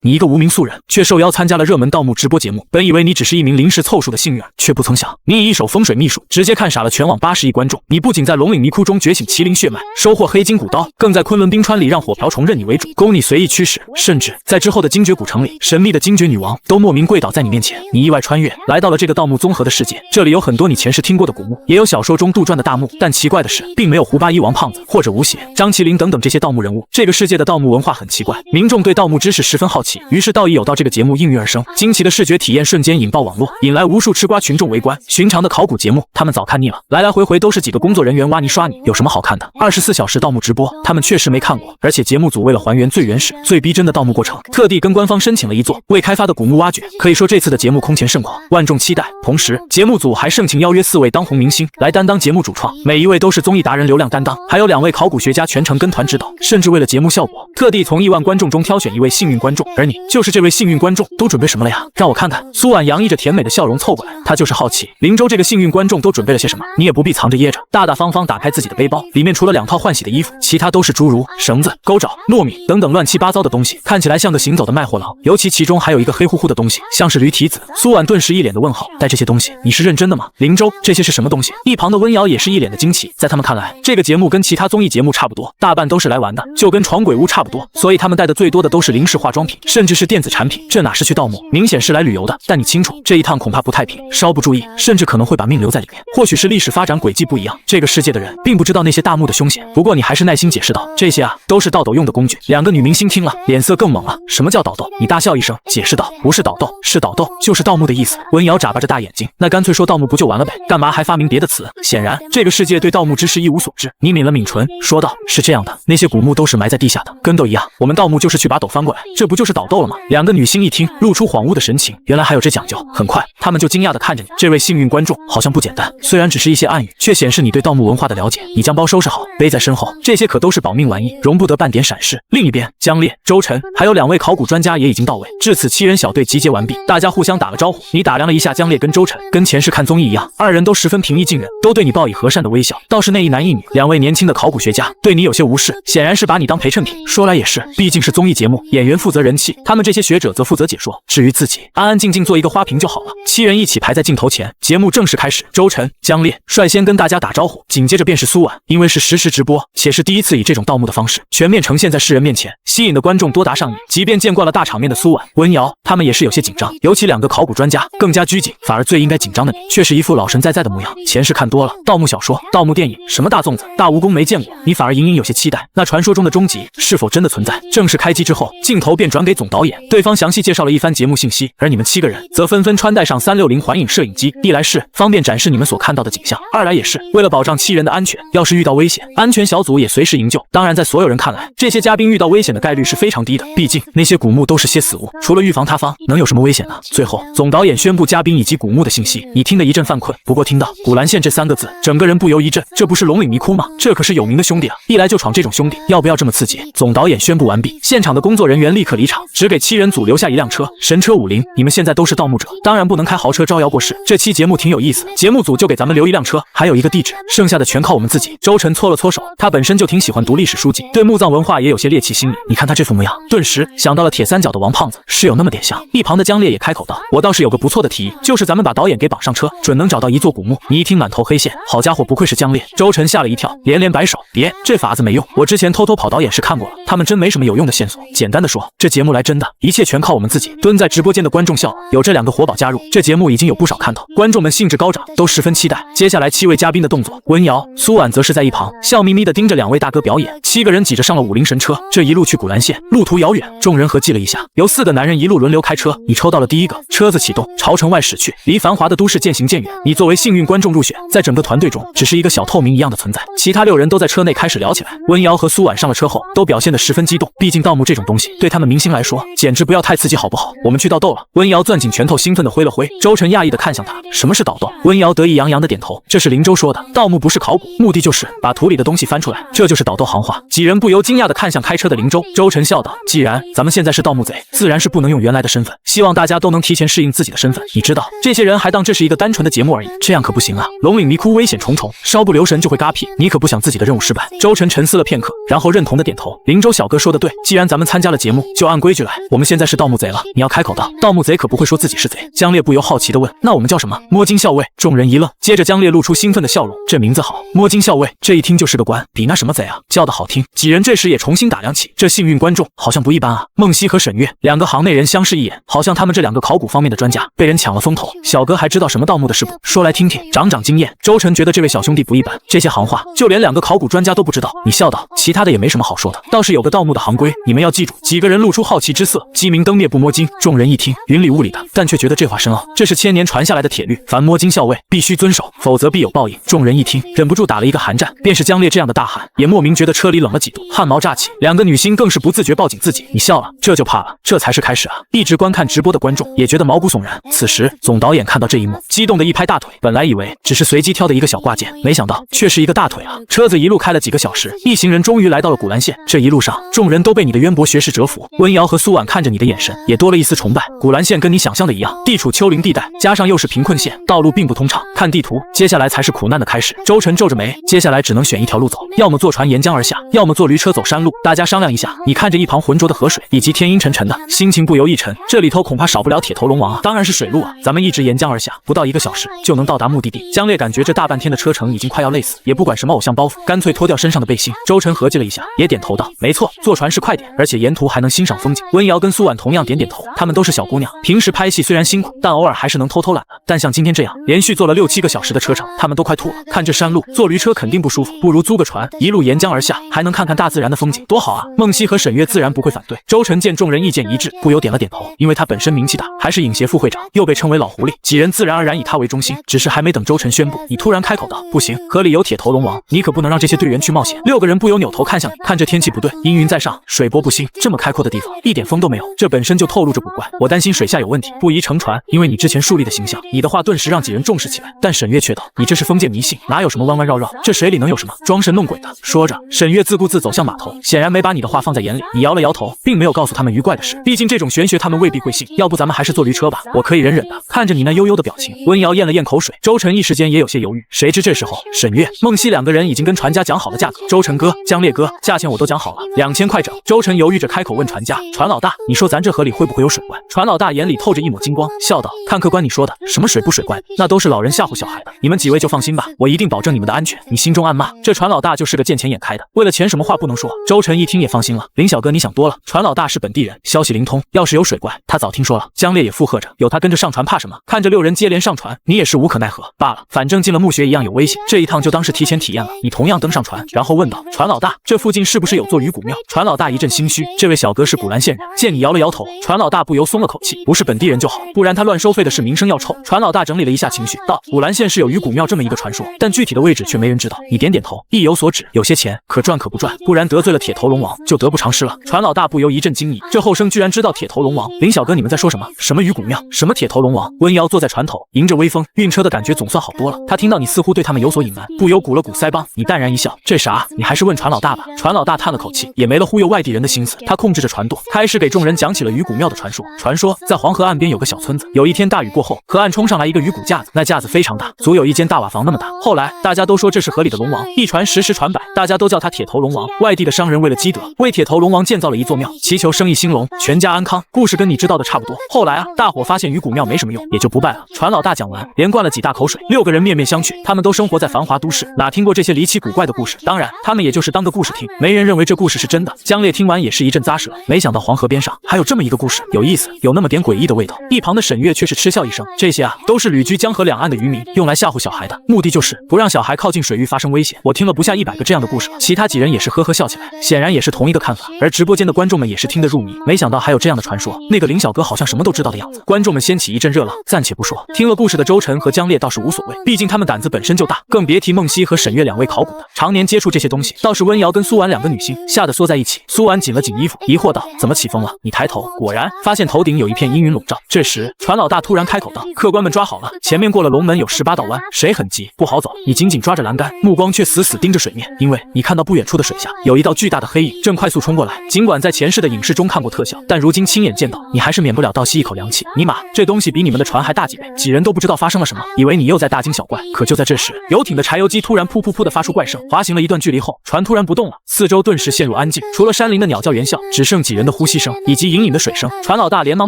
你一个无名素人，却受邀参加了热门盗墓直播节目。本以为你只是一名临时凑数的幸运儿，却不曾想，你以一手风水秘术直接看傻了全网80亿观众。你不仅在龙岭迷窟中觉醒麒麟血脉，收获黑金古刀，更在昆仑冰川里让火瓢虫认你为主，供你随意驱使。甚至在之后的精绝古城里，神秘的精绝女王都莫名跪倒在你面前。你意外穿越，来到了这个盗墓综合的世界。这里有很多你前世听过的古墓，也有小说中杜撰的大墓。但奇怪的是，并没有胡八一、王胖子或者吴邪、张麒麟等等这些盗墓人物。这个世界的盗墓文化很奇怪，民众对盗墓知识十分好奇，于是盗亦有道这个节目应运而生。惊奇的视觉体验瞬间引爆网络，引来无数吃瓜群众围观。寻常的考古节目，他们早看腻了，来来回回都是几个工作人员挖泥刷你，有什么好看的？24小时盗墓直播，他们确实没看过。而且节目组为了还原最原始、最逼真的盗墓过程，特地跟官方申请了一座未开发的古墓挖掘。可以说这次的节目空前盛况，万众期待。同时，节目组还盛情邀约4位当红明星来担当节目主创，每一位都是综艺达人流量担当，还有2位考古学家全程跟团指导，甚至为了节目效果，特地从亿万观众中挑选一位幸运观众。而你就是这位幸运观众，都准备什么了呀？让我看看。苏婉洋溢着甜美的笑容凑过来，她就是好奇林州这个幸运观众都准备了些什么。你也不必藏着掖着，大大方方打开自己的背包，里面除了2套换洗的衣服，其他都是诸如绳子、钩爪、糯米等等乱七八糟的东西，看起来像个行走的卖货郎。尤其其中还有一个黑乎乎的东西，像是驴蹄子。苏婉顿时一脸的问号，带这些东西你是认真的吗？林州，这些是什么东西？一旁的温瑶也是一脸的惊奇，在他们看来，这个节目跟其他综艺节目差不多，大半都是来玩的，就跟闯鬼屋差不多，所以他们带的最多的都是零式化妆品，甚至是电子产品，这哪是去盗墓，明显是来旅游的。但你清楚，这一趟恐怕不太平，稍不注意，甚至可能会把命留在里面。或许是历史发展轨迹不一样，这个世界的人并不知道那些大墓的凶险。不过你还是耐心解释道，这些啊，都是盗斗用的工具。2个女明星听了，脸色更猛了。什么叫倒斗？你大笑一声，解释道，不是倒斗，是倒斗，就是盗墓的意思。温瑶眨巴着大眼睛，那干脆说盗墓不就完了呗，干嘛还发明别的词？显然，这个世界对盗墓知识一无所知。你抿了抿唇，说道，是这样的，那些古墓都是埋在地下的，跟斗一样，我们盗墓就是去把斗翻过来，这不就是倒斗了吗？2个女星一听，露出恍惚的神情，原来还有这讲究。很快，他们就惊讶地看着你，这位幸运观众好像不简单，虽然只是一些暗语，却显示你对盗墓文化的了解。你将包收拾好，背在身后，这些可都是保命玩意，容不得半点闪失。另一边，江烈、周晨还有2位考古专家也已经到位。至此，7人小队集结完毕，大家互相打了招呼。你打量了一下江烈跟周晨，跟前世看综艺一样，2人都十分平易近人，都对你报以和善的微笑。倒是那一男一女2位年轻的考古学家，对你有些无视，显然是把你当陪衬品。说来也是，毕竟是综艺节目，演员负责人气，他们这些学者则负责解说，至于自己，安安静静做一个花瓶就好了。7人一起排在镜头前，节目正式开始。周晨、江烈率先跟大家打招呼，紧接着便是苏婉。因为是实时直播，且是第一次以这种盗墓的方式全面呈现在世人面前，吸引的观众多达上亿。即便见惯了大场面的苏婉、温瑶，他们也是有些紧张，尤其2个考古专家更加拘谨。反而最应该紧张的你，却是一副老神在在的模样。前世看多了盗墓小说、盗墓电影，什么大粽子、大蜈蚣没见过，你反而隐隐有些期待，那传说中的终极是否真的存在？正式开机之后，镜头便转给总导演，对方详细介绍了一番节目信息，而你们7个人则纷纷穿戴上360环影摄影机，一来是方便展示你们所看到的景象，二来也是为了保障7人的安全，要是遇到危险，安全小组也随时营救。当然，在所有人看来，这些嘉宾遇到危险的概率是非常低的，毕竟那些古墓都是些死物，除了预防塌方，能有什么危险呢？最后，总导演宣布嘉宾以及古墓的信息，你听得一阵犯困，不过听到古兰县这3个字，整个人不由一震。这不是龙岭迷窟吗？这可是有名的兄弟啊，一来就闯这种兄弟，要不要这么刺激？总导演宣布完毕，现场的工作人员立刻离场，只给7人组留下一辆车，神车50。你们现在都是盗墓者，当然不能开豪车招摇过市。这期节目挺有意思，节目组就给咱们留一辆车，还有一个地址，剩下的全靠我们自己。周晨搓了搓手，他本身就挺喜欢读历史书籍，对墓葬文化也有些猎奇心理。你看他这副模样，顿时想到了铁三角的王胖子，是有那么点像。一旁的江烈也开口道，我倒是有个不错的提议，就是咱们把导演给绑上车，准能找到一座古墓。你一听满头黑线，好家伙，不愧是江烈。周晨吓了一跳，连连摆手，别，这法子没用，我之前偷偷跑导演室看过了，他们真没什么有用的线索。简单的说，这节目来真的，一切全靠我们自己。蹲在直播间的观众笑了，有这2个活宝加入，这节目已经有不少看头，观众们兴致高涨，都十分期待接下来7位嘉宾的动作。温瑶、苏婉则是在一旁笑眯眯地盯着2位大哥表演。7个人挤着上了50神车，这一路去古兰县，路途遥远，众人合计了一下，由4个男人一路轮流开车，你抽到了第1个，车子启动，朝城外驶去，离繁华的都市渐行渐远。你作为幸运观众入选，在整个团队中只是一个小透明一样的存在。其他6人都在车内开始聊起来。温瑶和苏婉上了车后，都表现得十分激动，毕竟盗墓这种东西对他们明星来说，简直不要太刺激好不好？我们去盗斗了。温瑶攥紧拳头，兴奋地挥了挥。周晨讶异地看向他，什么是盗斗？温瑶得意洋洋地点头，这是林州说的，盗墓不是考古，目的就是把土里的东西翻出来，这就是盗斗行话。几人不由惊讶地看向开车的林州。周晨笑道，既然咱们现在是盗墓贼，自然是不能用原来的身份，希望大家都能提前适应自己的身份。你知道，这些人还当这是一个单纯的节目而已，这样可不行啊！龙岭迷窟危险重重，稍不留神就会嘎屁，你可不想自己的任务失败。周晨沉思了片刻，然后认同的点头。林州小哥说的对，既然咱们参加了节目，就按规规矩来，我们现在是盗墓贼了，你要开口道。盗墓贼可不会说自己是贼。江烈不由好奇地问：那我们叫什么？摸金校尉。众人一愣，接着江烈露出兴奋的笑容：这名字好，摸金校尉，这一听就是个官，比那什么贼啊叫得好听。几人这时也重新打量起这幸运观众，好像不一般啊。梦溪和沈月两个行内人相视一眼，好像他们这两个考古方面的专家被人抢了风头。小哥还知道什么盗墓的事不？说来听听，长长经验。周晨觉得这位小兄弟不一般，这些行话就连两个考古专家都不知道。你笑道，其他的也没什么好说的，倒是有个盗墓的行规，你们要记住。几个人露出好奇之色，鸡鸣灯灭不摸金。众人一听，云里雾里的，但却觉得这话深奥。这是千年传下来的铁律，凡摸金校尉必须遵守，否则必有报应。众人一听，忍不住打了一个寒战。便是江烈这样的大汉，也莫名觉得车里冷了几度，汗毛炸起。两个女星更是不自觉抱紧自己。你笑了，这就怕了，这才是开始啊！一直观看直播的观众也觉得毛骨悚然。此时总导演看到这一幕，激动的一拍大腿。本来以为只是随机挑的一个小挂件，没想到却是一个大腿啊！车子一路开了几个小时，一行人终于来到了古兰县。这一路上，众人都被你的渊博学识折服。温瑶和苏婉看着你的眼神也多了一丝崇拜。古兰县跟你想象的一样，地处丘陵地带，加上又是贫困县，道路并不通畅。看地图，接下来才是苦难的开始。周晨皱着眉，接下来只能选一条路走，要么坐船沿江而下，要么坐驴车走山路。大家商量一下。你看着一旁浑浊的河水，以及天阴沉沉的，心情不由一沉。这里头恐怕少不了铁头龙王啊！当然是水路啊！咱们一直沿江而下，不到1个小时就能到达目的地。江烈感觉这大半天的车程已经快要累死，也不管什么偶像包袱，干脆脱掉身上的背心。周晨合计了一下，也点头道：没错，坐船是快点，而且沿途还能欣赏风景。温瑶跟苏婉同样点点头，她们都是小姑娘，平时拍戏虽然辛苦，但偶尔还是能偷偷懒的。但像今天这样连续坐了6、7个小时的车程，她们都快吐了。看这山路，坐驴车肯定不舒服，不如租个船，一路沿江而下，还能看看大自然的风景，多好啊！梦溪和沈月自然不会反对。周晨见众人意见一致，不由点了点头，因为他本身名气大，还是影协副会长，又被称为老狐狸，几人自然而然以他为中心。只是还没等周晨宣布，你突然开口道：不行，河里有铁头龙王，你可不能让这些队员去冒险。6个人不由扭头看向你，看这天气不对，阴云在上，水波不兴，这么开阔的地方一点风都没有，这本身就透露着古怪。我担心水下有问题，不宜乘船。因为你之前树立的形象，你的话顿时让几人重视起来。但沈月却道：你这是封建迷信，哪有什么弯弯绕绕，这水里能有什么装神弄鬼的？说着，沈月自顾自走向码头，显然没把你的话放在眼里。你摇了摇头，并没有告诉他们愉快的事，毕竟这种玄学他们未必会信。要不咱们还是坐驴车吧，我可以忍忍的。看着你那悠悠的表情，温瑶咽了咽口水，周晨一时间也有些犹豫。谁知这时候，沈月、孟溪2个人已经跟船家讲好了价格。周晨哥、江烈哥，价钱我都讲好了，2000块整。周晨犹豫着开口问船家：船老大，你说咱这河里会不会有水怪？船老大眼里透着一抹金光，笑道：看客官你说的，什么水不水怪，那都是老人吓唬小孩的，你们几位就放心吧，我一定保证你们的安全。你心中暗骂，这船老大就是个见钱眼开的，为了钱什么话不能说。周晨一听也放心了，林小哥你想多了，船老大是本地人，消息灵通，要是有水怪，他早听说了。江烈也附和着，有他跟着上船怕什么？看着6人接连上船，你也是无可奈何罢了，反正进了墓穴一样有危险，这一趟就当是提前体验了。你同样登上船，然后问道：船老大，这附近是不是有座鱼骨庙？船老大一阵心虚，这位小哥是古兰县人。见你摇了摇头，船老大不由松了口气，不是本地人就好，不然他乱收费的是名声要臭。船老大整理了一下情绪，道：古兰县是有鱼骨庙这么一个传说，但具体的位置却没人知道。你点点头，意有所指，有些钱可赚可不赚，不然得罪了铁头龙王就得不偿失了。船老大不由一阵惊疑，这后生居然知道铁头龙王。林小哥你们在说什么？什么鱼骨庙？什么铁头龙王？温瑶坐在船头，迎着微风，晕车的感觉总算好多了。他听到你似乎对他们有所隐瞒，不由鼓了鼓腮帮。你淡然一笑，这啥？你还是问船老大吧。船老大叹了口气，也没了忽悠外地人的心思。他控制着船舵，开始给众人讲起了鱼骨庙的传说。传说在黄河岸边有个小村子，有一天大雨过后，河岸冲上来一个鱼骨架子，那架子非常大，足有一间大瓦房那么大。后来大家都说这是河里的龙王，一传十，十传百，大家都叫他铁头龙王。外地的商人为了积德，为铁头龙王建造了一座庙，祈求生意兴隆，全家安康。故事跟你知道的差不多。后来啊，大伙发现鱼骨庙没什么用，也就不拜了。船老大讲完，连灌了几大口水。6个人面面相觑，他们都生活在繁华都市，哪听过这些离奇古怪的故事？当然，他们也就是当个故事听，没人认为这故事是真的。江烈听完也是一阵咂舌，没想到黄河边上还有这么一个故事，有意思，有那么点诡异的味道。一旁的沈月却是嗤笑一声，这些啊，都是旅居江河两岸的渔民用来吓唬小孩的，目的就是不让小孩靠近水域发生危险。我听了不下100个这样的故事了。其他几人也是呵呵笑起来，显然也是同一个看法。而直播间的观众们也是听得入迷，没想到还有这样的传说。那个林小哥好像什么都知道的样子，观众们掀起一阵热浪。暂且不说，听了故事的周晨和江烈倒是无所谓，毕竟他们胆子本身就大，更别提孟溪和沈月2位考古的，常年接触这些东西。倒是温瑶跟苏婉2个女星吓得缩在一起。苏婉紧了紧衣服，疑惑道：怎么起风了？你抬头，果然发现头顶有一片阴云笼罩。这时船老大突然开口道：客官们抓好了，前面过了龙门有18道弯，谁很急不好走。你紧紧抓着栏杆，目光却死死盯着水面，因为你看到不远处的水下有一道巨大的黑影正快速冲过来。尽管在前世的影视中看过特效，但如今亲眼见到，你还是免不了倒吸一口凉气。尼玛，这东西比你们的船还大几倍，几人都不知道发生了什么，以为你又在大惊小怪。可就在这时，游艇的柴油机突然噗噗噗的发出怪声，滑行了一段距离后，船突然不动了，四周顿时陷入安静，除了山林的鸟叫猿啸，只剩几人的呼吸声以及隐隐的水声。船老大连忙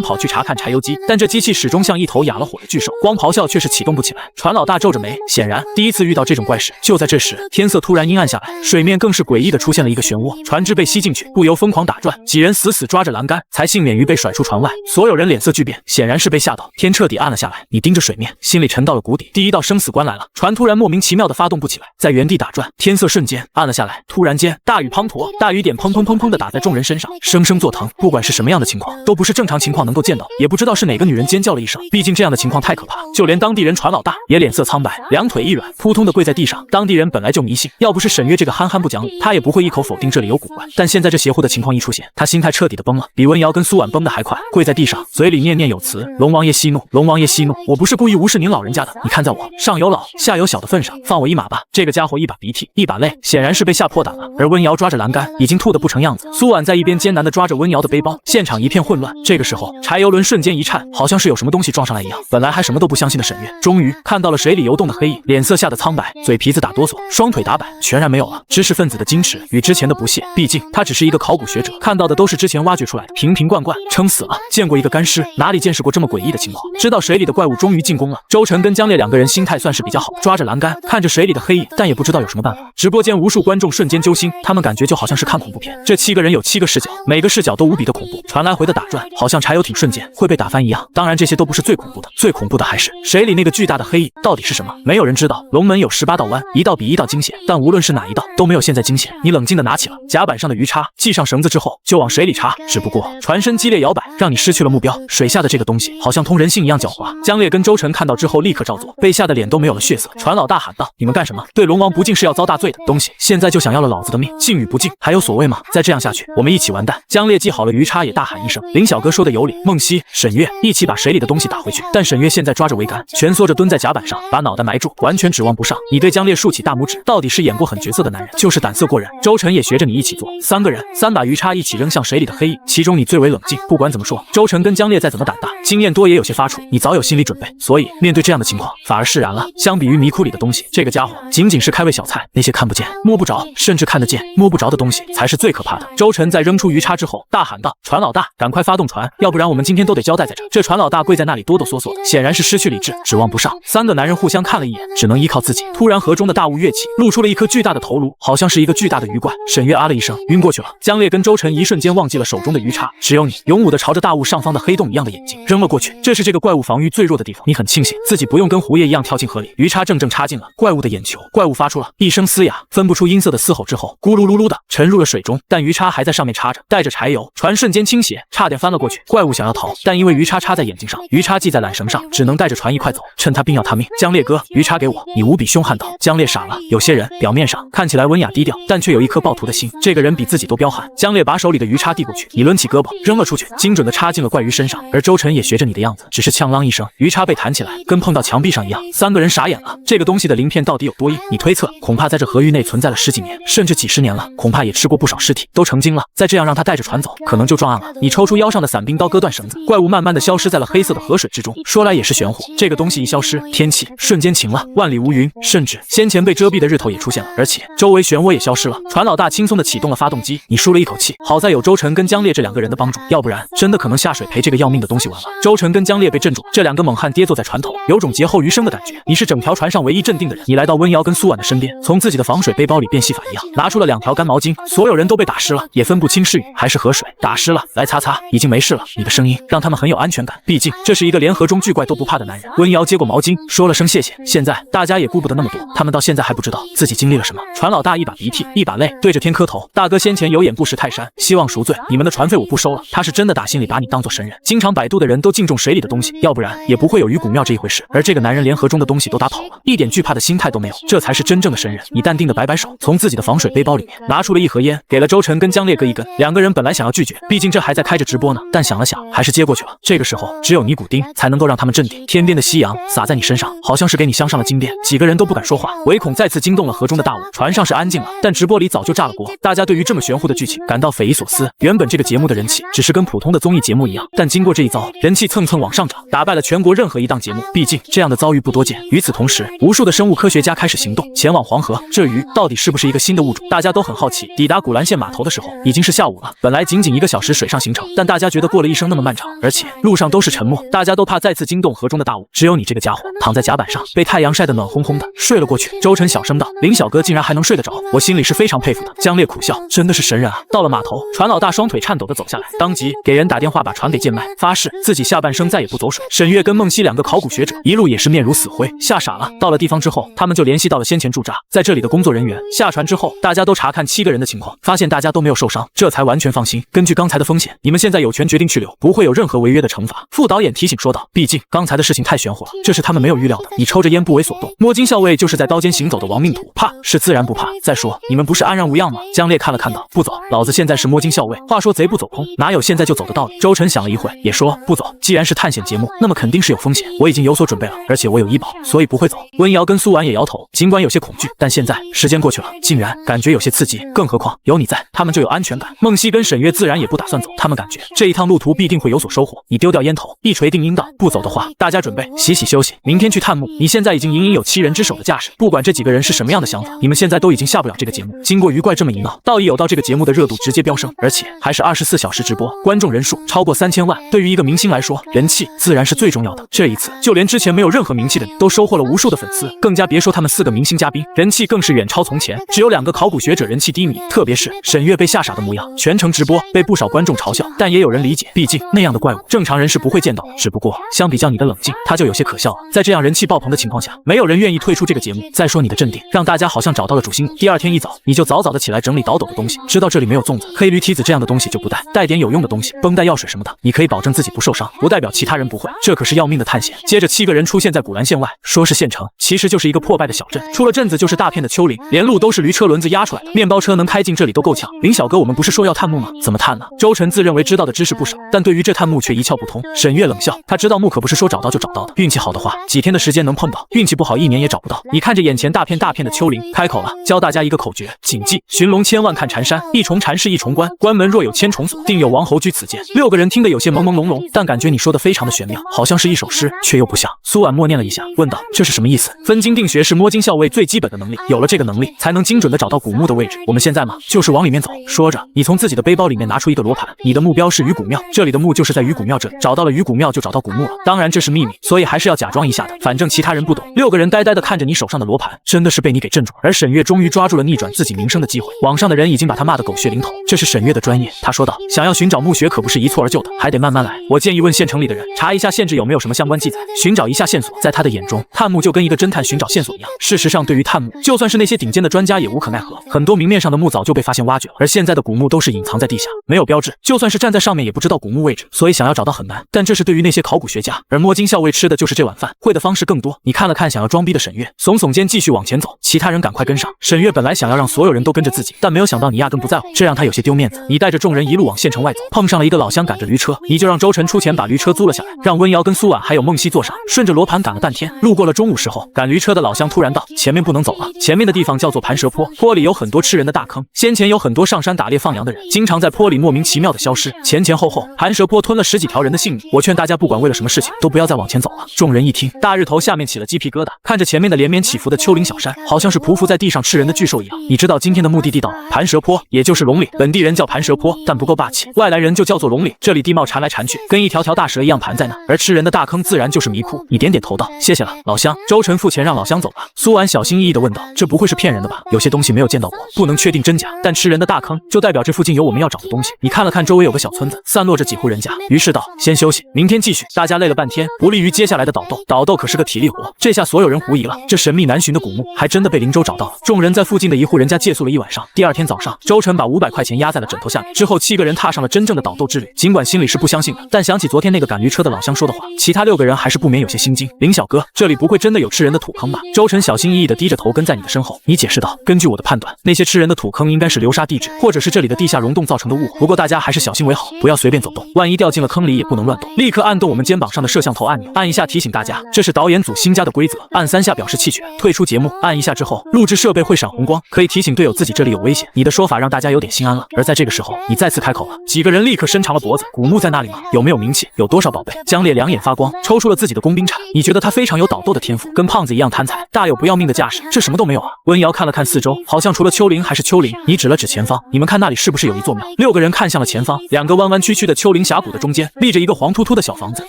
跑去查看柴油机，但这机器始终像一头哑了火的巨兽，光咆哮却是启动不起来。船老大皱着眉，显然第一次遇到这种怪事。就在这时，天色突然阴暗下来，水面更是诡异的出现了一个漩涡，船只被吸进去，不由疯狂打转，几人死死抓着栏杆，才幸免于被甩出船外。所有人脸色巨变，显然是被吓到，天彻底暗了下来。你盯着水面，心里沉到了谷底。第一道生死关来了，船突然莫名其妙的发动不起来，在原地打转，天色瞬间暗了下来。突然间，大雨滂沱，大雨点砰砰砰砰的打在众人身上，生生作疼。不管是什么样的情况，都不是正常情况能够见到。也不知道是哪个女人尖叫了一声，毕竟这样的情况太可怕，就连当地人船老大也脸色苍白，两腿一软，扑通的跪在地上。当地人本来就迷信，要不是沈月这个憨憨不讲理，他也不会一口否定这里有古怪。但现在这邪乎的情况一出现，他心态彻底的崩了，比温瑶跟苏婉崩的还快，跪在地上，嘴里念念有词：龙王爷息怒，龙王爷息怒，我不是故意无视您老人家的，你看在我上有老下有小的份上，放我一马吧。这个家伙一把鼻涕一把泪，显然是被吓破胆了。而温瑶抓着栏杆，已经吐得不成样子。苏婉在一边艰难地抓着温瑶的背包，现场一片混乱。这个时候，柴油轮瞬间一颤，好像是有什么东西撞上来一样。本来还什么都不相信的沈月，终于看到了水里游动的黑影，脸色吓得苍白，嘴皮子打哆嗦，双腿打摆，全然没有了知识分子的矜持与之前的不屑。毕竟他只是一个考古学者，看到的都是之前挖掘出来的瓶瓶罐罐，撑死了。见过一个干尸，哪里见识过这么诡异的情况？知道水里的怪物终于进攻了，周晨跟江烈两个人心态算是比较好，抓着栏杆看着水里的黑影，但也不知道有什么办法。直播间无数观众瞬间揪心，他们感觉就好像是看恐怖片，这7个人有7个视角，每个视角都无比的恐怖，船来回的打转，好像柴油艇瞬间会被打翻一样。当然这些都不是最恐怖的，最恐怖的还是水里那个巨大的黑影到底是什么？没有人知道。龙门有18道弯，一道比一道惊险，但无论是哪一道都没有现在惊险。你冷静地拿起了甲板上的鱼叉，系上绳子之后就往水里插，只不过船身激烈摇摆，让你失去了目标。水下的这个东西好像通人性一样狡猾。江烈跟周晨看到之后立刻照做，被吓得脸都没有了血色。船老大喊道：你们干什么？对龙王不敬是要遭大罪的，东西现在就想要了老子的命，敬与不敬还有所谓吗？再这样下去我们一起完蛋。江烈系好了鱼叉也大喊一声，林小哥说的有理，梦溪、沈月一起把水里的东西打回去。但沈月现在抓着桅杆，蜷缩着蹲在甲板上，把脑袋埋住，完全指望不上。你对江烈竖起大拇指，到底是演过狠角色的男人，就是胆色过人。周晨也学着你一起做，3个人3把鱼叉一起扔向水里的黑影，其中你最为冷静。不管怎么说，周晨跟江烈再怎么胆大，经验多也有些发怵，你早有心理准备，所以面对这样的情况反而释然了。相比于迷窟里的东西，这个家伙仅仅是开胃小菜，那些看不见摸不着甚至看得见摸不着的东西才是最可怕的。周晨在扔出鱼叉之后大喊道：船老大，赶快发动船，要不然我们今天都得交代在这。这船老大跪在那里哆哆嗦嗦的，显然是失去理智，指望不上。3个男人互相看了一眼，只能依靠自己。突然河中的大雾跃起，露出了一颗巨大的头颅，好像是一个巨大的鱼怪。沈月啊了一声晕过去了。江烈跟周晨一瞬间忘记了手中的鱼叉，只有你勇武的朝着大雾上方的黑洞一样的眼睛扔了过去。这是这个怪物防御最弱的地方，你很庆幸自己不用跟胡爷一样跳进河里。鱼叉正插进了怪物的眼球，怪物发出了一声嘶哑分不出音色的嘶吼之后，咕噜噜噜的沉入了水中，但鱼叉还在上面插着，带着柴油，船瞬间倾斜，差点翻了过去。怪物想要逃，但因为鱼叉插在眼睛上，鱼叉系在缆绳上，只能带着船一块走，趁他病要他命。江烈哥，鱼叉给我！你无比凶悍道。江烈傻了，有些人表面上看起来温雅低调，但却有一颗暴徒的心，这个人比自己都彪悍。江烈把手里的鱼叉递过去，你抡起胳膊扔了出去，精准的插进了怪鱼身上。而周晨也学着你的样子，只是呛啷一声，鱼叉被弹起来，跟碰到墙壁上一样。3个人傻眼了，这个东西的鳞片到底有多硬？你推测，恐怕在这河域内存在了10几年，甚至几十年了，恐怕也吃过不少尸体，都成精了。再这样让他带着船走，可能就撞岸了。你抽出腰上的伞兵刀，割断绳子，怪物慢慢的消失在了黑色的河水之中。说来也是玄乎，这个东西一消失，天气瞬间晴了，万里无云，甚至先前被遮蔽的日头也出现了，而且周围漩涡也消失了。船老大轻松的启动了发动机，你舒了一口气，好在有周晨跟江烈这2个人的帮助，要不然真的可能下水陪这个要命的东西玩了。周晨跟江烈被镇住，这2个猛汉跌坐在船头，有种劫后余生的感觉。你是整条船上唯一镇定的人，你来到温瑶跟苏婉的身边，从自己的防水背包里变戏法一样拿出了2条干毛巾，所有人都被打湿了，也分不清是雨还是河水。打湿了，来擦擦，已经没事了。你的声音让他们很有安全感，毕竟这是一个连河中巨怪都不怕的男人。温瑶接过毛巾，说了声谢谢。现在大家也顾不得那么多，他们到现在还不知道自己经历了什么。船老大一把鼻涕一把泪，对着天磕头，大哥先前有眼不识泰山，希望赎罪，你们的船费我不收了。他是真的打心里把你当做神人，经常摆渡的人都敬重水里的东西，要不然也不会有鱼骨庙这一回事。而这个男人连河中的东西都打跑了，一点惧怕的心态都没有，这才是真正的神人。你淡定的摆摆手，从自己的防水背包里面拿出了一盒烟，给了周晨跟江烈各一根。两个人本来想要拒绝，毕竟这还在开着直播呢，但想了想，还是接过去了。这个时候，只有尼古丁才能够让他们镇定。天边的夕阳洒在你身上，好像是给你镶上了金边。几个人都不敢说话，唯恐再次惊动了河中的大雾。船上是安静了，但直播里早就炸了锅。大家对于这么玄乎的剧情感到匪夷所思。原本这个节目的人气只是跟普通的综艺节目一样，但经过这一遭，人气蹭蹭往上涨，打败了全国任何一档节目。毕竟这样的遭遇不多见。与此同时，无数的生物科学家开始行动，前往黄河。这鱼到底是不是一个新的物种？大家都很好奇。抵达古兰县码头的时候，已经是下午了。本来仅仅1个小时水上行程，但大家觉得过了一生那么漫长，而且路上都是沉默，大家都怕再次惊动河中的大雾。只有你这个家伙躺在甲板上，被太阳晒得暖烘烘的，睡了过去。周晨小声道：“林小哥竟然还能睡得着，我心里是非常佩服的。”江烈苦笑：“真的是神人啊！”到了码头，船老大双腿颤抖地走下来，当即给人打电话把船给贱卖，发誓自己下半生再也不走水。沈月跟孟熙2个考古学者一路也是面如死灰，吓傻了。到了地方之后，他们就联系到了先前驻扎在这里的工作人员。下船之后，大家都查看7个人的情况，发现大家都没有受伤，这才完全放心。根据刚才的风险，你们现在有权决定去留，不会有任何违约的惩罚。副导演提醒说道：“毕竟刚才的事情太玄乎了，这是他们没有预料的。”你抽着烟不为所动，摸金校尉就是在刀尖行走的亡命徒，怕是自然不怕。再说你们不是安然无恙吗？江烈看了看道：“不走，老子现在是摸金校尉。话说贼不走空，哪有现在就走的道理？”周晨想了一会，也说：“不走，既然是探险节目，那么肯定是有风险。我已经有所准备了，而且我有医保，所以不会走。”温瑶跟苏婉也摇头，尽管有些恐惧，但现在时间过去了，竟然感觉有些刺激，更何况有你在，他们就有安全感。孟熙跟沈月自然也不打算走，他们感觉这一趟路途必定会有所收获。你丢掉烟头，一锤定音道：“不走的话，大家准备洗洗休息，明天去探墓。”你现在已经隐隐有7人之首的架势，不管这几个人是什么样的想法，你们现在都已经下不了这个节目。经过鱼怪这么一闹，道义有道这个节目的热度直接飙升，而且还是24小时直播，观众人数超过3000万。对于一个明星来说，人气自然是最重要的。这一次，就连之前没有任何名气的你都收获了无数的粉丝，更加别说他们4个明星嘉宾，人气更是远超从前。只有2个考古学者人气低迷，特别是沈月被吓傻的模样，全程直播被不少观众嘲笑，但也有人理解，毕竟那样的怪物正常人是不会见到的。只不过相比较你的冷静，他就有些可笑了。在这样人气爆棚的情况下，没有人愿意退出这个节目。再说你的镇定，让大家好像找到了主心骨。第二天一早，你就早早的起来整理倒斗的东西，知道这里没有粽子、黑驴蹄子这样的东西就不带，带点有用的东西，绷带、药水什么的，你可以保证自己不受伤，不代表其他人不会，这可是要命的探险。接着7个人出现在古兰县外，说是县城，其实就是一个破败的小镇，出了镇子就是大片的丘陵，连路都是驴车轮子压出来的，面包车能开进这里都够呛。林小哥，我们不是说要探墓吗？怎么探呢？周晨自认为知道的知识不少，但对于这探墓却一窍不通。沈月冷笑，他知道墓可不是说找到就找到的，运气好的话几天的时间能碰到，运气不好1年也找不到。你看着眼前大片大片的丘陵，开口了，教大家一个口诀，谨记：寻龙千万看缠山，一重缠是一重关，关门若有千重锁，定有王侯居此间。6个人听得有些朦朦胧胧，但感觉你说的非常的玄妙，好像是一首诗，却又不像。苏婉默念了一下，问道：“这是什么意思？”分金定穴是摸金校尉最基本的能力，有了这个能力，才能精准的找到古墓的位置。我们现在嘛，就是往里面走。说着，你从自己的背包里面拿出一个罗盘，你的目标是鱼骨庙，这里的墓就是在鱼骨庙这里，找到了鱼骨庙就找到古墓了。当然这是秘密，所以还是要假装一下的，反正其他人不懂。6个人呆呆的看着你手上的罗盘，真的是被你给镇住了。而沈月终于抓住了逆转自己名声的机会，网上的人已经把他骂得狗血淋头，这是沈月的专业。他说道：“想要寻找墓穴可不是一蹴而就的，还得慢慢来。我建议问县城里的人，查一下县志有没有什么相关记载，寻找一下线索。”在他的眼中，探墓就跟一个侦探寻找线索一样。事实上，对于探墓，就算是那些顶尖的专家也无可奈何。很多明面上的墓早就被发现挖掘了，而现在的古墓都是隐藏在地下，没有标志，就算是站在上面也不知道古墓位置，所以想要找到很难。但这是对于那些考古学家，而摸金校尉吃的就是这碗饭，会的方式更多。你看了看想要装逼的沈月，耸耸肩继续往前走，其他人赶快跟上。沈月本来想要让所有人都跟着自己，但没有想到你压根不在乎，这让他有些丢面子。你带着众人一路往县城外走，碰上了一个老乡赶着驴车，你就让周晨出钱把驴车租了下来，让温瑶跟苏婉还有孟熙坐上，顺着罗盘赶了半天。路过了中午时候，赶驴车的老乡突然道：“前面不能走了，前面的地方叫做盘蛇坡，坡里有很多吃人的大坑，先前有很多上山打猎放羊的人，经常在坡里莫名其妙的消失，前前后后盘蛇坡吞了10几条人的性命。我劝大家不管为了什么事情，都不要再往前走了。”众人一听，大日头下面起了鸡皮疙瘩，看着前面的连绵起伏的丘陵小山，好像是匍匐在地上吃人的巨兽一样。你知道今天的目的地到盘蛇坡，也就是龙岭，本地人叫盘蛇坡，但不够霸气，外来人就叫做龙岭。这里地貌缠来缠去，跟一条条大蛇一样盘在那，而吃人的大坑自然就是迷窟。你点点头道：“谢谢了，老乡。”周晨付钱让老乡走了。苏婉小心翼翼地问道：“这不会是骗人的吧？有些东西没有见到过，不能确定真假，但吃人的大坑就代表这附近有我们要找的东西。”你看了看周围有个小村子，散落着几户人家，于是道：“先休息，明天继续。大家累了半天，不利于接下来的倒斗。倒斗可是个体力活。”这下所有人狐疑了，这神秘难寻的古墓还真的被林州找到了。众人在附近的一户人家借宿了一晚上。第二天早上，周晨把500块钱压在了枕头下面，之后7个人踏上了真正的倒斗之旅。尽管心里是不相信的，但想起昨天那个赶驴车的老乡说的话，其他6个人还是不免有些心惊。林小哥，这里不会真的有吃人的土坑吧？周晨小心翼翼地低着头跟在你的身后，你解释道：根据我的判断，那些吃人的土坑应该是流沙地质，或者是这里的地下溶洞造成的雾。不过大家还是小心为好，不要随便走动，万一掉进了坑里也不能乱动。立刻按动我们肩膀上的摄像头按钮，按一下提醒大家，这是导演组新加的规则，按3下表示弃权，退出节目。按一下之后，录制设备会闪红光，可以提醒队友自己这里有危险。你的说法让大家有点心安了。而在这个时候，你再次开口了，几个人立刻伸长了脖子。古墓在那里吗？有没有名气？有多少宝贝？江烈两眼发光，抽出了自己的工兵铲。你觉得他非常有导斗的天赋，跟胖子一样贪财，大有不要命的架势？这什么都没有啊！温瑶看了看四周，好像除了丘陵还是丘陵。你指了指前方，你们看那里是不是有一座庙？6个人看向了前方，2个弯弯曲曲的丘陵峡谷的中间立着一个黄秃秃的小房子，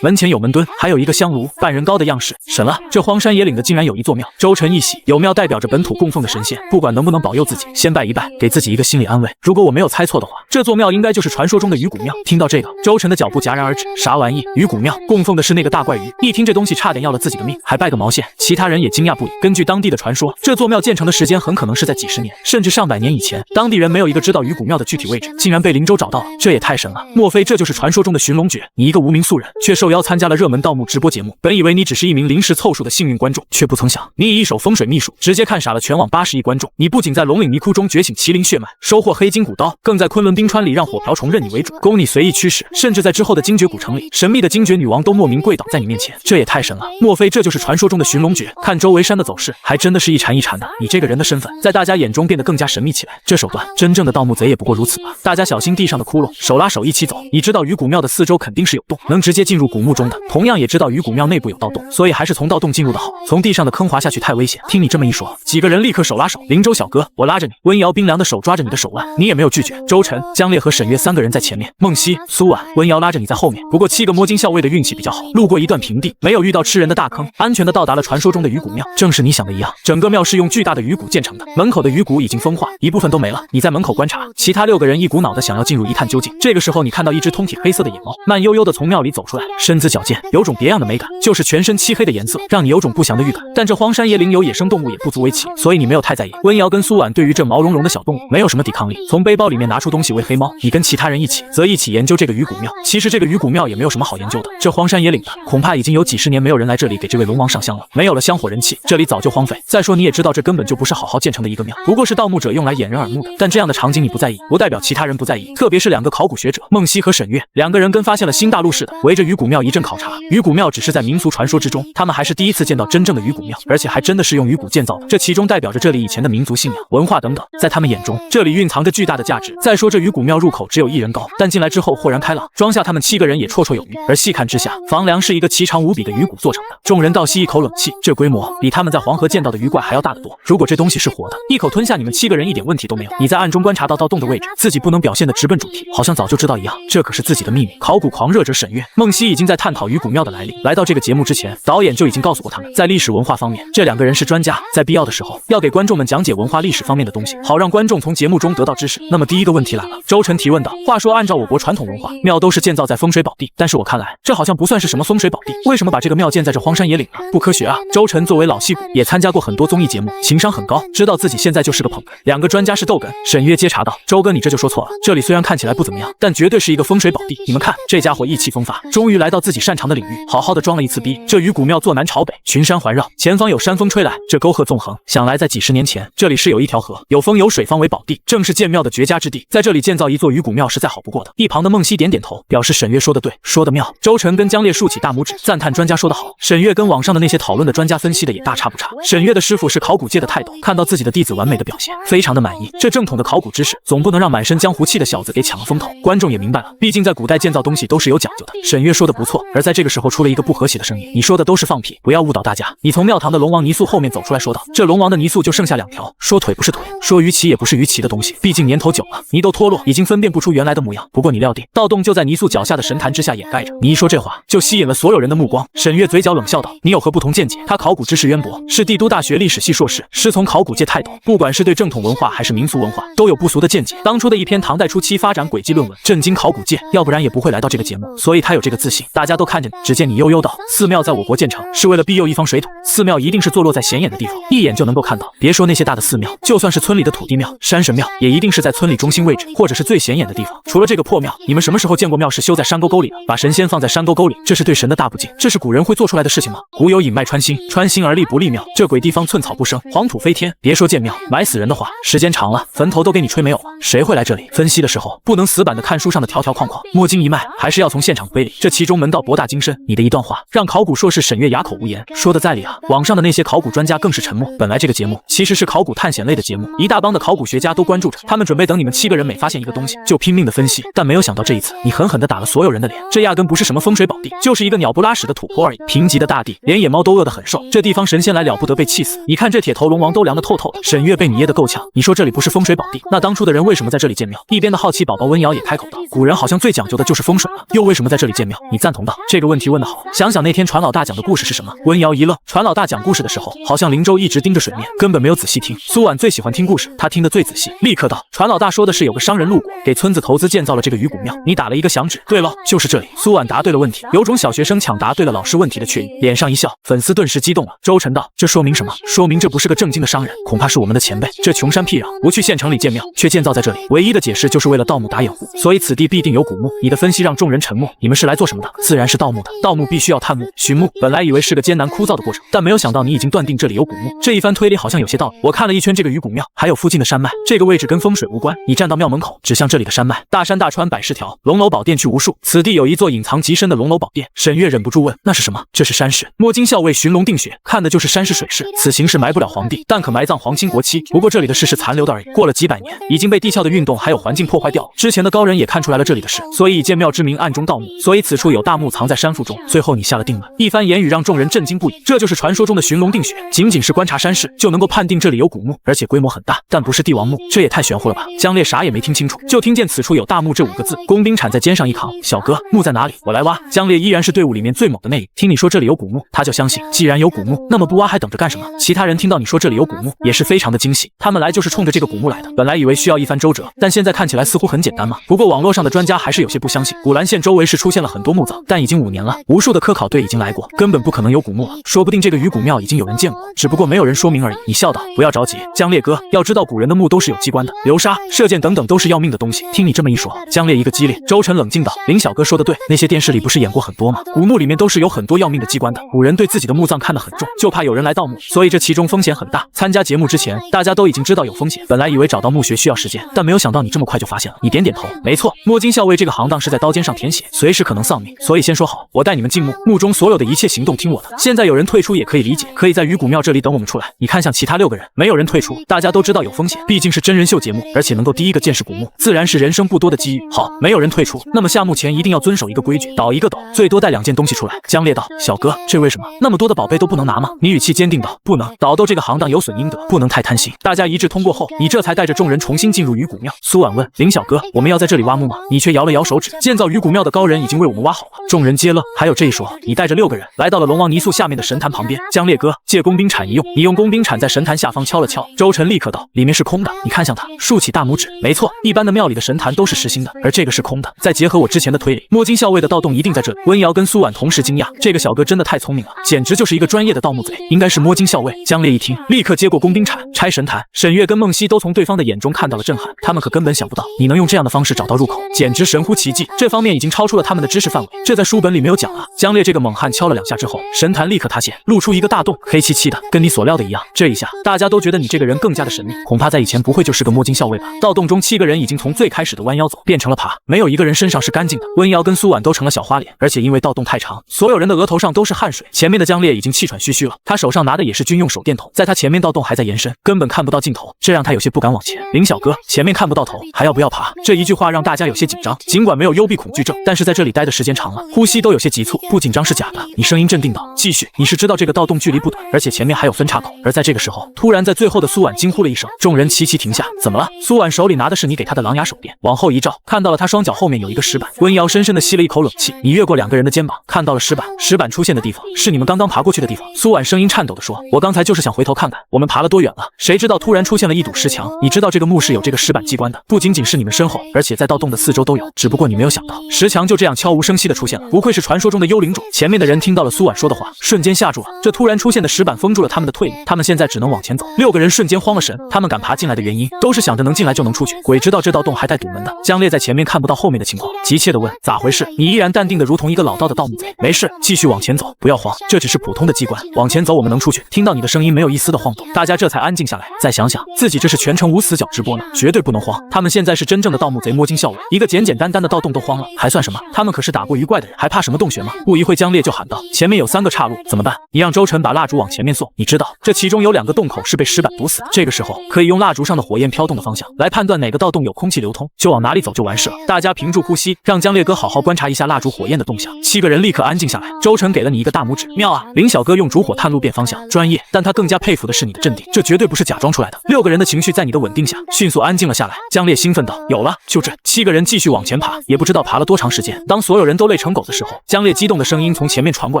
门前有门墩，还有一个香炉，半人高的样式。神了，这荒山野岭的竟然有一座庙！周晨一喜，有庙代表着本土供奉的神仙，不管能不能保佑自己，先拜一拜，给自己一个心理安慰。如果我没有猜错的话，这座庙应该就是传说中的鱼骨庙。听到这个，周晨的脚步戛然而止。啥玩意？鱼骨庙供奉的是那个大怪鱼？一听这东西差点要了自己的命，还拜个毛线？其他人也惊讶不已。根据当地的传说，这座庙建成的时间很可能是在几十年，甚至上百年以前。当地人没有一个知道鱼骨庙的具体位置，竟然被林州找到了，这也太神了！莫非这就是传说中的寻龙诀？你一个无名素人，却受邀参加了热门盗墓直播节目。本以为你只是一名临时凑数的幸运观众，却不曾想，你以一手风水秘术直接看傻了全网80亿观众。你不仅在龙岭泥窟中觉醒麒麟血脉，收获黑金古刀，更在昆仑冰川里让火瓢虫认你为主，供你随意驱使，甚至在之后的精绝古城里，神秘的精绝女王都莫名跪倒在你面前，这也太神了！莫非这就是传说中的寻龙诀？看周围山的走势，还真的是一缠一缠的。你这个人的身份，在大家眼中变得更加神秘起来。这手段，真正的盗墓贼也不过如此吧？大家小心地上的窟窿，手拉手一起走。你知道鱼骨庙的四周肯定是有洞，能直接进入古墓中的，同样也知道鱼骨庙内部有盗洞，所以还是从盗洞进入的好。从地上的坑滑下去太危险。听你这么一说，几个人立刻手拉手。林州小哥，我拉着你。温瑶冰凉的手抓着你的手腕，你也没有拒绝。周晨、江烈和沈月3个人在前面，梦溪、苏婉、温瑶拉着你在后面。不过7个摸金校尉的运气比较好，路过一段平地，没有遇到吃人的大坑，安全的到达了传说中的鱼骨庙。正是你想的一样，整个庙是用巨大的鱼骨建成的，门口的鱼骨已经风化，一部分都没了。你在门口观察，其他6个人一股脑的想要进入一探究竟。这个时候，你看到一只通体黑色的野猫，慢悠悠的从庙里走出来，身姿矫健，有种别样的美感，就是全身漆黑的颜色，让你有种不祥的预感。但这荒山野岭有野生动物也不足为奇，所以你没有太在意。温瑶跟苏婉对于这毛茸茸的小动物没有什么抵抗力，从背包里面拿出东西喂黑猫。你跟其他人一起研究这个鱼骨庙。其实这个鱼骨庙也没有什么好研究的，这荒山野岭的，恐怕已经有几十年没有人来这里给这位龙王上香了，没有了香火人气，这里早就荒废。再说你也知道，这根本就不是好好建成的一个庙，不过是盗墓者用来掩人耳目的。但这样的场景你不在意，不代表其他人不在意，特别是2个考古学者梦溪和沈月，2个人跟发现了新大陆似的，围着鱼骨庙一阵考察。鱼骨庙只是在民俗传说之中，他们还是第一次见到真正的鱼骨庙，而且还真的是用鱼骨建造的，这其中代表着这里以前的民族信仰、文化等等，在他们眼中，这里蕴藏着巨大的价值。再说这鱼骨庙入口只有1人高，但进来之后豁然开朗，装下他们7个人也绰绰有余。而细看之下，房梁是一个奇长无比的鱼骨做成的。众人倒吸一口冷气，这规模比他们在黄河见到的鱼怪还要大得多。如果这东西是活的，一口吞下你们7个人一点问题都没有。你在暗中观察到盗洞的位置，自己不能表现得直奔主题，好像早就知道一样，这可是自己的秘密。考古狂热者沈月、梦溪已经在探讨鱼骨庙的来历。来到这个节目之前，导演就已经告诉过他们，在历史文化方面，这2个人是专家，在必要的时候要给观众们讲解文化历史方面的东西，好让观众从节目中得到知识。那么第一个问题来了，周晨提问道：话说按照我国传统文化，庙都是建造在风水宝地，但是我看来这好像不算是什么风水宝地，为什么把这个庙建在这荒山野岭呢？不科学啊！周晨作为老戏骨，也参加过很多综艺节目，情商很高，知道自己现在就是个捧哏。2个专家是逗哏。沈月接茬道：周哥你这就说错了，这里虽然看起来不怎么样，但绝对是一个风水宝地。你们看这家伙意气风发，终于来到自己擅长的领域，好好的装了一次逼。这鱼骨庙坐南朝北，群山环绕，前方有山风吹来，这沟壑纵横，想来在几十年前，这里是有一条河，有风有水，方为宝地，正是建庙的绝佳之地。在这里建造一座鱼骨庙是再好不过的。一旁的梦溪点点头，表示沈月说的对，说的妙。周晨跟江烈竖起大拇指，赞叹专家说得好。沈月跟网上的那些讨论的专家分析的也大差不差。沈月的师傅是考古界的泰斗，看到自己的弟子完美的表现，非常的满意。这正统的考古知识，总不能让满身江湖气的小子给抢了风头。观众也明白了，毕竟在古代建造东西都是有讲究的。沈月说的不错，而在这个时候出了一个不和谐的声音：你说的都是放屁，不要误导大家。你从庙堂的龙王泥塑后面走出来说道：这龙王的泥塑就剩下2条，说腿不是腿，说鱼鳍也不是鱼鳍的东西，毕竟年头久了，泥都脱落，已经分辨不出原来的模样。不过你料定盗洞就在泥塑脚下的神坛之下掩盖着。你一说这话，就吸引了所有人的目光。沈月嘴角冷笑道：你有何不同见解？他考古知识渊博，是帝都大学历史系硕士，师从考古界泰斗，不管是对正统文化还是民俗文化，都有不俗的见解。当初的一篇唐代初期发展轨迹论文，震惊考古界，要不然也不会来到这个节目，所以他有这个自信。大家都看着你。只见你悠悠道：寺庙在我国建成，是为了庇佑一方水土，寺庙一定是坐落在显眼的地方，一眼就能够看到。别说那些大的寺庙，就算是村里的土地庙、山神庙，也一定是在村里中心位置，或者是最显眼的地方。除了这个破庙，你们什么时候见过庙是修在山沟沟里的，把神仙放在山沟沟里，这是对神的大不敬，这是古人会做出来的事情吗？古有引脉穿心，穿心而立不立庙，这鬼地方寸草不生，黄土飞天，别说建庙，埋死人的话，时间长了，坟头都给你吹没有了，谁会来这里？分析的时候不能死板的看书上的条条框框，摸经一脉，还是要从现场推理，这其中门道博大精深。你的一段话让考古硕士沈月哑口无言，说的在理啊。网上的那些考古专家更是沉默。本来这个节目其实是考古探险类的节目，一大帮的考古学家都关注着，他们准备等你们7个人每发现一个东西就拼命的分析，但没有想到这一次你狠狠的打了所有人的脸，这压根不是什么风水宝地，就是一个鸟不拉屎的土坡而已。贫瘠的大地，连野猫都饿得很瘦，这地方神仙来了不得被气死。你看这铁头龙王都凉得透透的，沈月被你噎得够呛。你说这里不是风水宝地，那当初的人为什么在这里建庙？一边的好奇宝宝温瑶也开口道，古人好像最讲究的就是风水了，又为什么在这里建庙？你赞同道，这个问题问得好，想想那天船老大讲的故事是什么？温瑶一愣，船老大讲故事的时候好像灵舟一直盯着水面，根本没有仔细听。苏婉最喜欢听故事，他听得最仔细，立刻道，船老大说的是有个商人路过，给村子投资建造了这个鱼骨庙，你打了一个响指。对了，就是这里。苏婉答对了问题，有种小学生抢答对了老师问题的雀跃，脸上一笑，粉丝顿时激动了。周晨道，这说明什么？说明这不是个正经的商人，恐怕是我们的前辈。这穷山僻壤，不去县城里建庙，却建造在这里，唯一的解释就是为了盗墓打掩护，所以此地必定有古墓。你的分析让众人沉默，你们是来做什么的？自然是盗墓的，盗墓必须要探墓寻墓。本来以为是个艰难枯燥的过程，但没有想到你已经断定这里有古墓，这一番推理好像有些道理。我看了一圈这个鱼骨庙，还有附近的山脉，这个位置跟风水无关。你站到庙门口，指向这里的山脉，大山大川百10条，龙楼宝殿去无数，此地有一座隐藏极深的龙楼宝殿。沈月忍不住问，那是什么？这是山势。摸金校尉寻龙定穴，看的就是山势水势。此形势埋不了皇帝，但可埋葬皇亲国戚。不过这里的事是残留的而已，过了几百年，已经被地壳的运动还有环境破坏掉了。之前的高人也看出来了这里的事，所以以建庙之名暗中盗墓，所以此处有大墓藏在山腹中。最后你下了定论，一番言语让众人震惊不已。这就是传说中的寻龙定穴，仅仅是观察山势就能够判定这里有古墓，而且规模很大，但不是帝王墓，这也太玄乎了吧。江烈啥也没听清楚，就听见此处有大墓这5个字。工兵铲在肩上一扛，小哥，墓在哪里？我来挖。江烈依然是队伍里面最猛的那一个，听你说这里有古墓，他就相信，既然有古墓，那么不挖还等着干什么？其他人听到你说这里有古墓，也是非常的惊喜，他们来就是冲着这个古墓来的。本来以为需要一番周折，但现在看起来似乎很简单嘛。不过网络上的专家还是有些不相信，古兰县周围是出现了很多墓葬，但已经5年了，无数的科考队已经来过，根本不可能有古墓了。说不定这个鱼骨庙已经有人见过，只不过没有人说明而已。你笑道，不要着急，江烈哥，要知道古人的墓都是有机关的，流沙、射箭等等都是要命的东西。听你这么一说，江烈一个激灵。周晨冷静道，林小哥说的对，那些电视里不是演过很多吗？古墓里面都是有很多要命的机关的，古人对自己的墓葬看得很重，就怕有人来盗墓，所以这其中风险很大。参加节目之前，大家都已经知道有风险，本来以为找到墓穴需要时间，但没有想到你这么快就发现了。你点点头，没错，摸金校尉这个行当是在刀尖上舔血，随时可能丧命，所以先说好，我带你们进墓，墓中所有的一切行动听我的。现在有人退出也可以理解，可以在鱼骨庙这里等我们出来。你看像其他6个人，没有人退出，大家都知道有风险，毕竟是真人秀节目，而且能够第一个见识古墓，自然是人生不多的机遇。好，没有人退出，那么下墓前一定要遵守一个规矩，倒一个斗，最多带2件东西出来。江烈道，小哥，这为什么？那么多的宝贝都不能拿吗？你语气坚定道，不能，倒斗这个行当有损阴德，不能太贪心。大家一致通过后，你这才带着众人重新进入鱼骨庙。苏婉问，林小哥，我们要在这里挖墓吗？你却摇了摇手指，建造鱼骨庙的高人已经为我们挖好了。众人皆乐，还有这一说，你带着6个人来到了龙王泥塑下面的神坛旁边。江烈哥，借工兵铲一用。你用工兵铲在神坛下方敲了敲。周晨立刻道，里面是空的。你看向他，竖起大拇指。没错，一般的庙里的神坛都是实心的，而这个是空的。再结合我之前的推理，摸金校尉的盗洞一定在这里。温瑶跟苏婉同时惊讶，这个小哥真的太聪明了，简直就是一个专业的盗墓贼，应该是摸金校尉。江烈一听，立刻接过工兵铲拆神坛。沈月跟梦溪都从对方的眼中看到了震撼，他们可根本想不到你能用这样的方式找到入口，简直神乎其技。这方面已经超出了他们的知识范围，这在书本里没有讲啊。江烈这个猛汉敲了2下之后，神坛立刻塌陷，露出一个大洞，黑漆漆的，跟你所料的一样。这一下，大家都觉得你这个人更加的神秘，恐怕在以前不会就是个摸金校尉吧？盗洞中7个人已经从最开始的弯腰走变成了爬，没有一个人身上是干净的。温瑶跟苏婉都成了小花脸，而且因为盗洞太长，所有人的额头上都是汗水。前面的江烈已经气喘吁吁了，他手上拿的也是军用手电筒，在他前面盗洞还在延伸，根本看不到尽头，这让他有些不敢往前。林小哥，前面看不到头，还要不要爬？这一句话让大家有些紧张，尽管没有幽闭恐惧症，但是在这里待的时间长了，呼吸都有些急促。不紧张是假的，你声音镇定道，继续。你是知道这个盗洞距离不短，而且前面还有分岔口。而在这个时候，突然在最后的苏婉惊呼了一声，众人齐齐停下。怎么了？苏婉手里拿的是你给她的狼牙手电，往后一照，看到了她双脚后面有一个石板。温瑶深深的吸了一口冷气，你越过2个人的肩膀，看到了石板，石板出现的地方是你们刚刚爬过去的地方。苏婉声音颤抖地说，我刚才就是想回头看看我们爬了多远了，谁知道突然出现了一堵石墙。你知道这个墓是有这个石板机关的，不仅仅是你们身后，而且在盗洞的4周都有，只不过你没有想到石墙就这样悄无声息的出现了。不愧是传说中的幽灵种。前面的人听到了苏婉说的话，瞬间吓住了，这突然出现的石板封住了他们的退路，他们现在只能往前走。6个人瞬间慌了神，他们敢爬进来的原因都是想着能进来就能出去，鬼知道这道洞还带堵门的。江烈在前面看不到后面的情况，急切地问，咋回事？你依然淡定的如同一个老道的盗墓贼。没事，继续往前走，不要慌，这只是普通的机关。往前走，我们能出去。听到你的声音没有一丝的晃动，大家这才安静下来。再想想自己这是全程无死角直播呢，绝对不能慌。他们现在是真正的盗墓贼摸金校尉，一个简简单单的盗洞都慌了，还算什么？他们可是打过鱼怪的人，还怕什么洞穴吗？不一会，江烈就喊道：“前面有3个岔路，怎么办？你让周晨把蜡烛往前面送。你知道这其中有2个洞口是被石板堵死，这个时候可以用蜡烛上的火焰飘动的方向来判断哪个盗洞有空气流通，就往哪里走就完事了。”大家屏住呼吸，让江烈哥好好观察一下蜡烛火焰的动向。7个人立刻安静下来。周晨给了你一个大拇指，妙啊！林小哥用烛火探路变方向，专业。但他更加佩服的是你的镇定，这绝对不是假装出来的。6个人的情绪在你的稳定下迅速安静了下来。江烈兴奋道：“有了，就这。”7个人继续往前爬，也不知道爬了多长时间。当所有人都累成狗的时候，江烈激动的声音从前面传过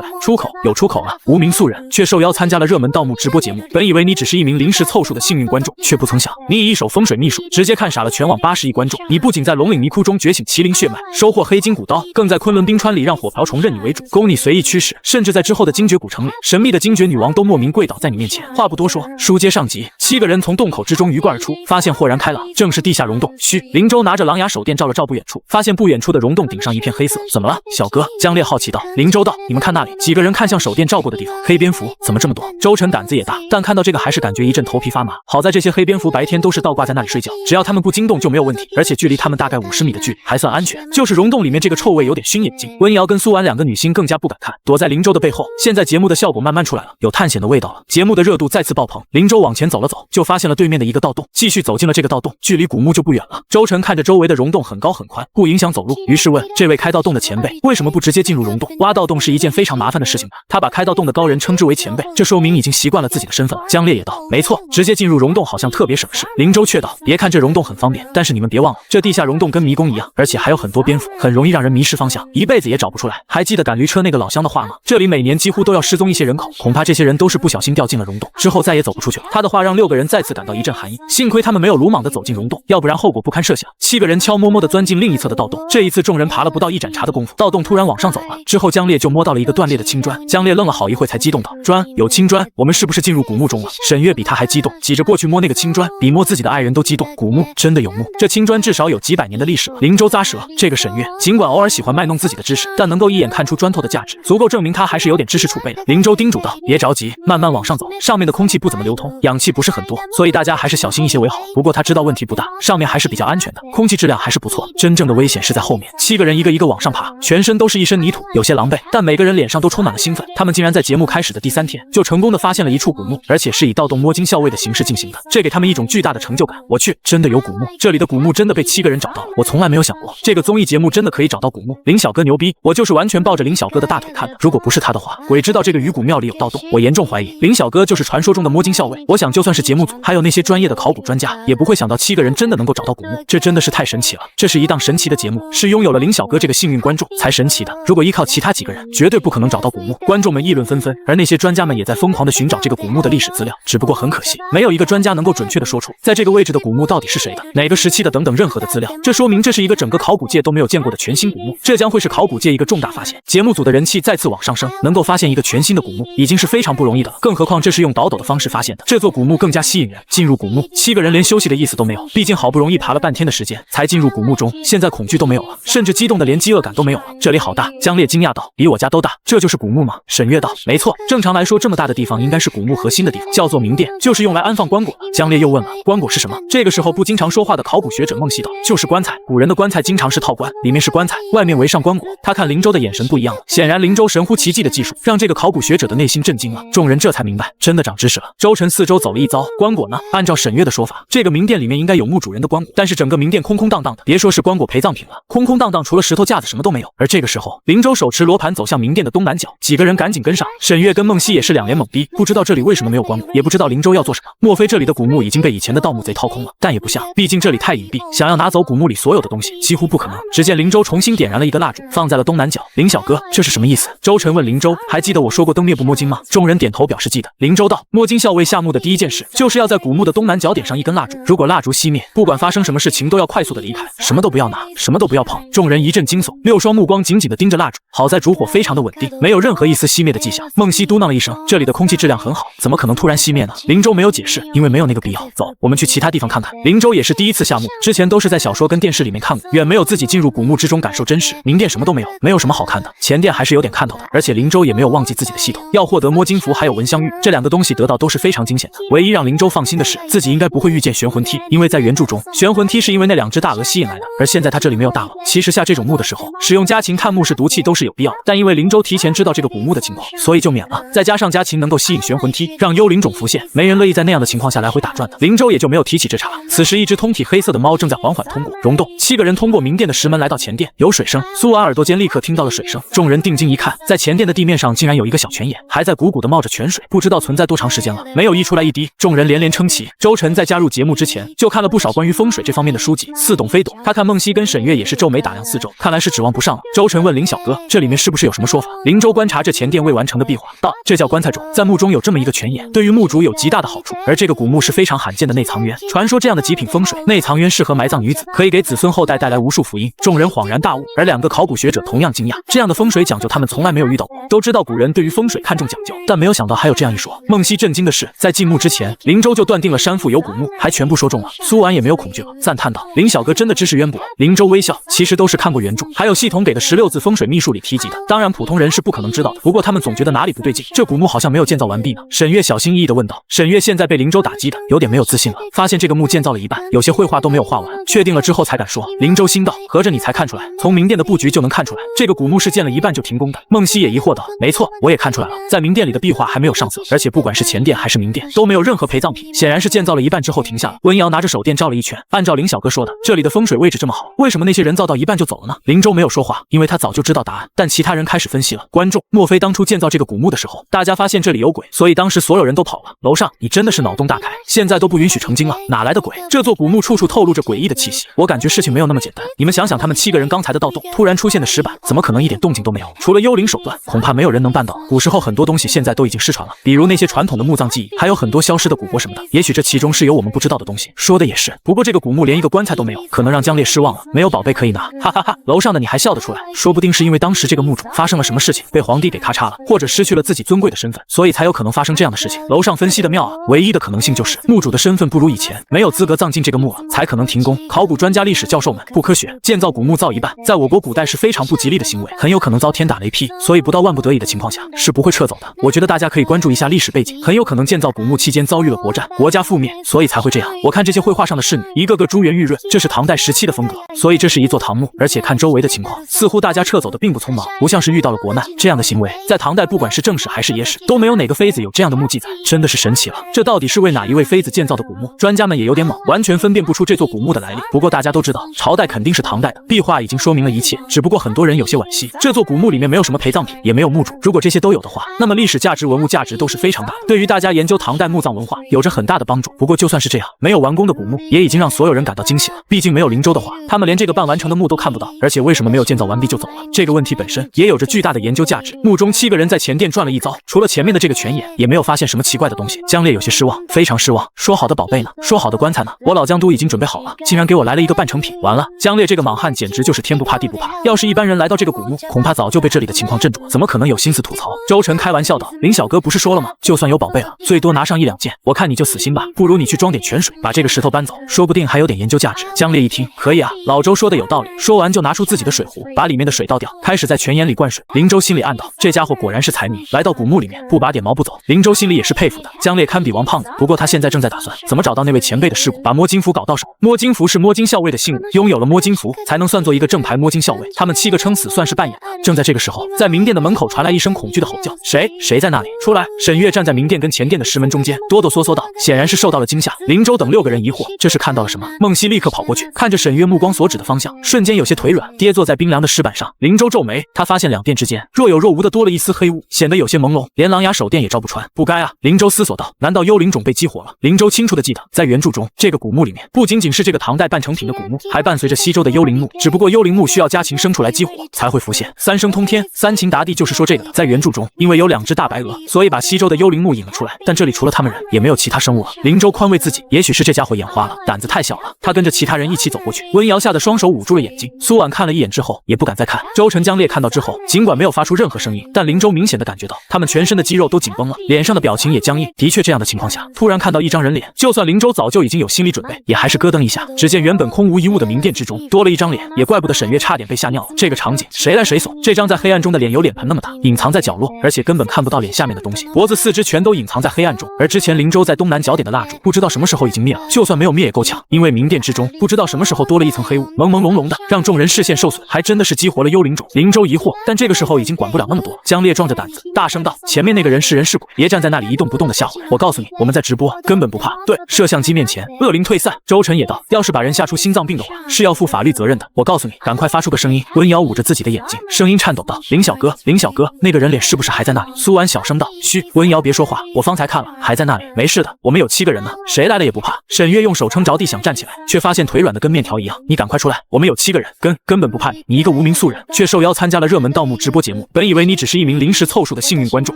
来：“出口，有出口了！”无名素人却受邀参加了热门盗墓直播节目。本以为你只是一名临时凑数的幸运观众，却不曾想你以一手风水秘术直接看傻了全网80亿观众。你不仅在龙岭迷窟中觉醒麒麟血脉，收获黑金古刀，更在昆仑冰川里让火瓢虫认你为主，供你随意驱使。甚至在之后的精绝古城里，神秘的精绝女王都莫名跪倒在你面前。话不多说，书接上集，7个人从洞口之中鱼贯而出，发现豁然开朗，正是地下溶洞。嘘，林州拿着狼牙手电照了照不远处，发现不远处的溶洞顶上一片黑色。怎么了，小哥？江烈好奇道。林州道：“你们看那里。”几个人看向手电照过的地方，黑蝙蝠怎么这么多？周晨胆子也大，但看到这个还是感觉一阵头皮发麻。好在这些黑蝙蝠白天都是倒挂在那里睡觉，只要他们不惊动就没有问题，而且距离他们大概50米的距离，还算安全。就是溶洞里面这个臭味有点熏眼睛。温瑶跟苏婉2个女星更加不敢看，躲在林州的背后。现在节目的效果慢慢出来了，有探险的味道了，节目的热度再次爆棚。林州往前走了走，就发现了对面的一个盗洞，继续走进了这个盗洞，距离古墓就不远了。周晨看着周围的溶洞很高很宽，不影响走路，于是问这位开盗洞的前辈，为什么不直接进入溶洞？挖盗洞是一件非常麻烦的事情吧？他把开盗洞的高人称之为前辈，这说明已经习惯了自己的身份了。江烈也道：“没错，直接进入溶洞好像特别省事。”林州却道：“别看这溶洞很方便，但是你们别忘了，这地下溶洞跟迷宫一样，而且还有很多蝙蝠，很容易让人迷失方向，一辈子也找不出来。还记得赶驴车那个老乡的话吗？这里每年几乎都要失踪一些人口，恐怕这些人都是不小心掉进了溶洞，之后再也走不出去了。”他的话让6个人再次感到一阵寒意，幸亏他们没有鲁莽地走进溶洞，要不然后果不堪设想。7个人悄摸摸地钻进另一侧的盗洞，这一次众人爬了不到1盏茶的功夫，盗洞突然往上走了。之后江烈就摸到了一个断裂的青砖，江烈愣了好一会才激动道：“砖，有青砖，我们是不是进入古墓中了？”沈月比他还激动，挤着过去摸那个青砖，比摸自己的爱人都激动。古墓真的有墓，这青砖至少有几百年的历史了。林州咂舌，这个沈月尽管偶尔喜欢卖弄自己的知识，但能够一眼看出砖头的价值，足够证明他还是有点知识储备的。林州叮嘱道：“别着急，慢慢往上走，上面的空气不怎么流通，氧气不是很多，所以大家还是小心一些为好。”不过他知道问题不大，上面还是比较安全的，空气质量还是不错，真正的危险是在后面。7个人一个一个往上爬，全身都是一身泥土，有些狼狈，但每个人脸上都充满了兴奋。他们竟然在节目开始的第3天就成功的发现了一处古墓，而且是以盗洞摸金校尉的形式进行的，这给他们一种巨大的成就感。我去，真的有古墓！这里的古墓真的被7个人找到了，我从来没有想过这个综艺节目真的可以找到古墓。林小哥牛逼，我就是完全抱着林小哥的大腿看的，如果不是他的话，鬼知道这个鱼骨庙里有盗洞。我严重怀疑林小哥就是传说中的摸金校尉。我想就算是节目组还有那些专业的考古专家，也不会想到7个人真的能够找到古墓，这真的是太神奇了。这是一档神奇的节目，是拥有了林小哥这个幸运观众才神奇的，如果依靠其他几个人，绝对不可能找到古墓。观众们议论纷纷，而那些专家们也在疯狂的寻找这个古墓的历史资料，只不过很可惜，没有一个专家能够准确的说出在这个位置的古墓到底是谁的，哪个时期的等等任何的资料。这说明这是一个整个考古界都没有见过的全新古墓，这将会是考古界一个重大发现。节目组的人气再次往上升，能够发现一个全新的古墓已经是非常不容易的了，更何况这是用倒斗的方式发现的，这座古墓更加吸引人。进入古墓，7个人连休息的意思都没有，毕竟好不容易爬了半天的时间才进入古墓中，现在恐惧都没有了，甚至激动的连饥饿感都没有了。这里好大，江烈惊讶道：“比我家都大，这就是古墓吗？”沈月道：“没错，正常来说这么大的地方应该是古墓核心的地方，叫做明殿，就是用来安放棺椁的。”江烈又问了：“棺椁是什么？”这个时候不经常说话的考古学者孟西道：“就是棺材，古人的棺材经常是套棺，里面是棺材，外面围上棺椁。”他看林州的眼神不一样了，显然林州神乎其技的技术让这个考古学者的内心震惊了。众人这才明白，真的长知识了。周晨四周走了一遭，棺椁呢？按照沈月的说法，这个明殿里面应该有墓主人的棺椁，但是整个明殿空空荡荡的，别说是棺椁陪葬品了，空空荡荡，除了石头架子什么都没有。而这个时候，林州手持罗盘走向明殿的东南角，几个人赶紧跟上。沈月跟孟西也是两脸懵逼，不知道这里为什么没有棺椁，也不知道林州要做什么。莫非这里的古墓已经被以前的盗墓贼掏空了？但也不像，毕竟这里太隐蔽，想要拿走古墓里所有的东西几乎不可能。只见林州重新点燃了一个蜡烛，放在了东南角。林小哥，这是什么意思？周晨问林州，还记得我说过灯灭不摸金吗？众人点头表示记得。林州道：摸金校尉下墓的第一件事就是要在古墓的东南角点上一根蜡烛，如果蜡烛熄灭，不管发生什么事情都要快速的离开，什么都不要拿，什么都不要碰。众人一阵惊悚，6双目光紧紧的盯着蜡烛，好在烛火非常的稳定，没有任何一丝熄灭的迹象。梦溪嘟囔了一声，这里的空气质量很好，怎么可能突然熄灭呢？林州没有解释，因为没有那个必要。走，我们去其他地方看看。林州也是第一次下墓，之前都是在小说跟电视里面看过，远没有自己进入古墓之中感受真实。明殿什么都没有，没有什么好看的，前殿还是有点看头的，而且林州也没有忘记自己的系统，要获得摸金符还有闻香玉这2个东西得到都是非常惊险的。唯一让林州放心的是，自己应该不会遇见玄魂梯，因为在原著中，玄魂梯是因为那2只大鹅吸引来的，而现在他这里没有大鹅。其实下这种墓的时候，使用家禽看墓室毒气都是有必要的，但因为林州提前知道这个古墓的情况，所以就免了。再加上家禽能够吸引玄魂梯，让幽灵种浮现，没人乐意在那样的情况下来回打转的，林州也就没有提起这茬。此时，一只通体黑色的猫正在缓缓通过溶洞，7个人通过明殿的石门来到前殿，有水声。苏婉耳朵间立刻听到了水声，众人定睛一看，在前殿的地面上竟然有一个小泉眼，还在鼓鼓的冒着泉水，不知道存在多长时间了，没有溢出来一滴。众人连连称奇。周晨在加入节目之前就看了不少关于风水这方面的书籍，似懂非懂。他看梦溪跟沈月也是皱眉打量四周，看来是指望不上了。周晨问林小哥，这里面是不是有什么说法？林州观察着前殿未完成的壁画，道：这叫棺材冢，在墓中有这么一个泉眼，对于墓主有极大的好处。而这个古墓是非常罕见的内藏渊，传说这样的极品风水，内藏渊适合埋葬女子，可以给子孙后代带来无数福音。众人恍然大悟，而2个考古学者同样惊讶，这样的风水讲究他们从来没有遇到过。都知道古人对于风水看重讲究，但没有想到还有这样一说。梦溪震惊的是，在进墓之前，林州就断定了山腹有古墓，还全部说中了。苏婉也没有恐惧了，赞叹道：林小哥真的知识渊博。林州微笑，其实都是看过原著，还有系统给的16字风水秘术里提及的，当然普通人是不可能知道的。不过他们总觉得哪里不对劲，这古墓好像没有建造完毕呢。沈月小心翼翼地问道。沈月现在被林州打击的有点没有自信了，发现这个墓建造了一半，有些绘画都没有画完，确定了之后才敢说。林州心道，合着你才看出来，从明殿的布局就能看出来，这个古墓是建了一半就停工的。梦溪也疑惑道，没错，我也看出来了，在明殿里的壁画还没有上色，而且不管是前殿还是明殿都没有任何陪葬品，显然是建造了一半之后停下了。温瑶拿着手电照了一圈，按照林小哥说的，这里的风水位置这么好，为什么那些人造到一半就走了呢？林州没有说话，因为他早就知道答案，但其他人开始分析了。观众，莫非当初建造这个古墓的时候，大家发现这里有鬼，所以当时所有人都跑了？楼上，你真的是脑洞大开，现在都不允许成精了，哪来的鬼？这座古墓处处透露着诡异的气息，我感觉事情没有那么简单。你们想想，他们7个人刚才的盗洞，突然出现的石板，怎么可能一点动静都没有？除了幽灵手段，恐怕没有人能办到。古时候很多东西现在都已经失传了，比如那些传统的墓葬技艺，还有很多消失的古国什么的，也许这其中是有我们不知道的东西。说的也是，不过这个古墓连一个棺材都没有，可能让江烈失望了，没有宝贝可以拿，哈哈哈。楼上的你还笑得出来？说不定是因为当时这个墓主发生了什么事情，被皇帝给咔嚓了，或者失去了自己尊贵的身份，所以才有可能发生这样的事情。楼上分析的妙啊，唯一的可能性就是墓主的身份不如以前，没有资格葬进这个墓了，才可能停工。考古专家、历史教授们，不科学，建造古墓造一半，在我国古代是非常不吉利的行为，很有可能遭天打雷劈，所以不到万不得已的情况下是不会撤走的。我觉得大家可以关注一下历史背景，很有可能建造古墓期间遭遇了国战，国家覆灭，所以才会这样。我看这些绘画上的侍女，一个个珠圆玉润，这是唐代时期的风格，所以这是一座唐墓。而且看周围的情况，似乎大家撤走的并不匆忙，不像是遇到了国难。这样的行为在唐代不管是正史还是野史，都没有哪个妃子有这样的墓记载，真的是神奇了。这到底是为哪一位妃子建造的古墓？专家们也有点懵，完全分辨不出这座古墓的来历。不过大家都知道，朝代肯定是唐代的，壁画已经说明了一切，只不过很多人有些惋惜，这座古墓里面没有什么陪葬品，也没有墓主。如果这些都有的话，那么历史价值、文物价值都是非常大的，对于大家研究唐代墓葬文化有着很大的帮助。不过就算是这样，没有完工的古墓也已经让所有人感到惊喜了。毕竟没有林州的话，他们连这个半完成的墓都看不到。而且为什么没有建造完毕就走了？这个问题本身也有着巨大的研究价值。墓中7个人在前殿转了一遭，除了前面的这个泉眼，也没有发现什么奇怪的东西。江烈有些失望，非常失望。说好的宝贝呢？说好的棺材呢？我老江都已经准备好了，竟然给我来了一个半成品。完了，江烈这个莽汉简直就是天不怕地不怕。要是一般人来到这个古墓，恐怕早就被这里的情况镇住了，怎么可能有心思吐槽？周晨开玩笑道：林小哥不是说了吗？就算有宝贝了，最多拿上1、2件，我看你就死心吧。不如你去装点泉水，把这个石头搬走，说不定还有点研究价值。江烈一听，可以啊，老周说的有道理。说完就拿出自己的水壶，把里面的水倒掉，开始在泉眼里灌水。林州心里暗道，这家伙果然是财迷，来到古墓里面不拔点毛不走。林州心里也是佩服的，江烈堪比王胖子。不过他现在正在打算怎么找到那位前辈的尸骨，把摸金符搞到手。摸金符是摸金校尉的信物，拥有了摸金符才能算作一个正牌摸金校尉。他们7个撑死算是扮演的。正在这个时候，在明殿的门口传来一声恐惧的吼叫：谁在那里？出来！沈月站在明殿跟前殿的石门中间，哆哆嗦嗦道，显然是受到了惊吓。林州等6个人疑惑，这是看到了什么？梦溪立刻跑过去，看着沈月目光所指的方向，瞬间有些腿软，跌坐在冰凉的石板上。林州皱眉，他发现2殿之间若有若无的多了一丝黑雾，显得有些朦胧，连狼牙手电也照不穿。不该啊！林州思索道，难道幽灵种被激活了？林州清楚的记得，在原著中，这个古墓里面不仅仅是这个唐代半成品的古墓，还伴随着西周的幽灵墓，只不过幽灵墓需要家禽生出来激活才会浮现。3声通天，3禽达地就是说这个的。在原著中，因为有2只大白鹅，所以把西周的幽灵墓引了出来，但这里除了他们人，也没有其他生物了。林州宽慰自己，也许是这家伙眼花了，胆子太小了。他跟着其他人一起走过去，温瑶吓得双手捂住了眼睛。苏婉看了一眼之后，也不敢再看。周晨、江烈看到之后，尽管没有发出任何声音，但林州明显的感觉到他们全身的肌肉都紧绷了，脸上的表情也僵硬。的确，这样的情况下，突然看到一张人脸，就算林州早就已经有心理准备，也还是咯噔一下。只见原本空无一物的明殿之中多了一张脸，也怪不得沈月差点被吓尿了。这个场景谁来谁怂？这张在黑暗中的脸有脸盆那么大，隐藏在角落，而且根本看不到脸下面的东西，脖子、四肢全都隐藏在黑暗中。而之前林州在东南角点的蜡烛，不知道什么时候已经灭了，就算没有灭也够呛，因为明殿之中不知道什么时候多了一层黑雾，朦朦胧胧的，让众人视线受损，还真的是激活了幽灵种。林州疑惑，但这个时候已经管不了那么多。江烈壮着胆子大声道：“前面那个人是人是鬼？别站在那里一动不动的吓唬人！我告诉你，我们在直播，根本不怕。”对，摄像机面前，恶灵退散。周晨也道：“要是把人吓出心脏病的话，是要负法律责任的。我告诉你，赶快发出个声音。”温瑶捂着自己的眼睛，声音颤抖道：“林小哥，林小哥，那个人脸是不是还在那里？”苏婉小声道：“嘘，温瑶别说话，我方才看了，还在那里，没事的，我们有7个人呢，谁来了也不怕。”沈月用手撑着地想站起来，却发现腿软的跟面条一样。你赶快出来，我们有7个人，根本不怕你，你一个无名素人，却受邀参加了热门盗墓直播节目。本以为你只是一名临时凑数的幸运观众，